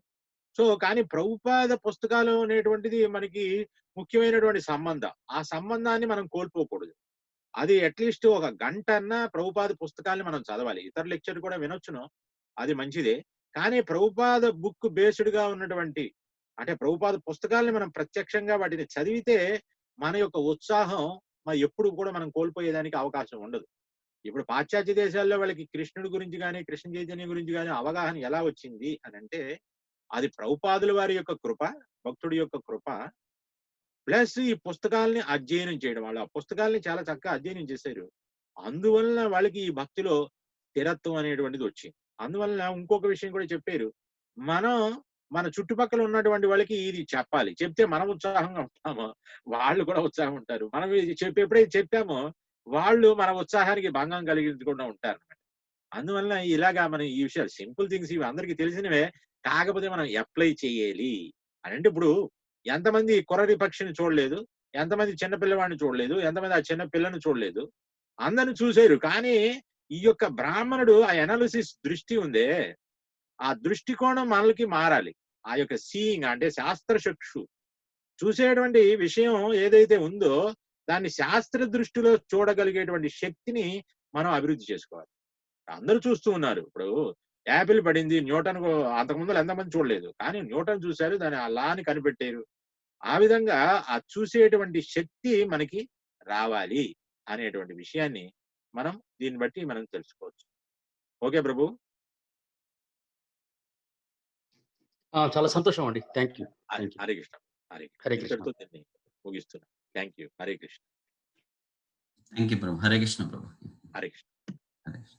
సో కానీ ప్రభుపాద పుస్తకాలు అనేటువంటిది మనకి ముఖ్యమైనటువంటి సంబంధం. ఆ సంబంధాన్ని మనం కోల్పోకూడదు. అది అట్లీస్ట్ ఒక గంట అన్నా ప్రభుపాద పుస్తకాల్ని మనం చదవాలి. ఇతర లెక్చర్ కూడా వినొచ్చును, అది మంచిదే. కానీ ప్రభుపాద బుక్ బేస్డ్ గా ఉన్నటువంటి, అంటే ప్రభుపాద పుస్తకాల్ని మనం ప్రత్యక్షంగా వాటిని చదివితే మన యొక్క ఉత్సాహం ఎప్పుడు కూడా మనం కోల్పోయేదానికి అవకాశం ఉండదు. ఇప్పుడు పాశ్చాత్య దేశాల్లో వాళ్ళకి కృష్ణుడి గురించి కానీ, కృష్ణ చైతన్యం గురించి కానీ అవగాహన ఎలా వచ్చింది అని అంటే, అది ప్రభుపాదుల వారి యొక్క కృప, భక్తుడి యొక్క కృప, ప్లస్ ఈ పుస్తకాల్ని అధ్యయనం చేయడం. వాళ్ళు ఆ పుస్తకాల్ని చాలా చక్కగా అధ్యయనం చేశారు. అందువలన వాళ్ళకి ఈ భక్తిలో స్థిరత్వం అనేటువంటిది వచ్చింది. అందువలన ఇంకొక విషయం కూడా చెప్పారు. మనం మన చుట్టుపక్కల ఉన్నటువంటి వాళ్ళకి ఇది చెప్పాలి. చెప్తే మనం ఉత్సాహంగా ఉంటాము, వాళ్ళు కూడా ఉత్సాహం ఉంటారు. మనం ఇది ఎప్పుడైతే చెప్పామో వాళ్ళు మన ఉత్సాహానికి భంగం కలిగించకుండా ఉంటారు. అందువలన ఇలాగా మనం ఈ విషయాలు సింపుల్ థింగ్స్ ఇవి అందరికీ తెలిసినవే. కాకపోతే మనం అప్లై చేయాలి అని అంటే, ఇప్పుడు ఎంతమంది కొరరి పక్షిని చూడలేదు, ఎంతమంది చిన్న పిల్లవాడిని చూడలేదు, ఎంతమంది ఆ చిన్న పిల్లని చూడలేదు, అందరిని చూశారు. కానీ ఈ యొక్క బ్రాహ్మణుడు ఆ ఎనాలిసిస్ దృష్టి ఉందే, ఆ దృష్టికోణం మనకి మారాలి. ఆ యొక్క సీయింగ్ అంటే శాస్త్ర చక్షు చూసేటువంటి విషయం ఏదైతే ఉందో దాన్ని శాస్త్ర దృష్టిలో చూడగలిగేటువంటి శక్తిని మనం అభివృద్ధి చేసుకోవాలి. అందరూ చూస్తూ ఉన్నారు. ఇప్పుడు యాపిల్ పడింది, న్యూటన్ అంతకుముందు ఎంతమంది చూడలేదు, కానీ న్యూటన్ చూశారు, దాని ఆ లాని కనిపెట్టారు. ఆ విధంగా ఆ చూసేటువంటి శక్తి మనకి రావాలి అనేటువంటి విషయాన్ని మనం దీన్ని బట్టి మనం తెలుసుకోవచ్చు. ఓకే ప్రభు. చాలా సంతోషం అండి. Thank you. హరే కృష్ణ. హరే హరే కృష్ణ. కృష్ణ. ఇంతటితో దీన్ని ముగిస్తున్నా. Thank you. Hare Krishna. Thank you ప్రభు. హరే కృష్ణ ప్రభు. హరే కృష్ణ. హరే కృష్ణ.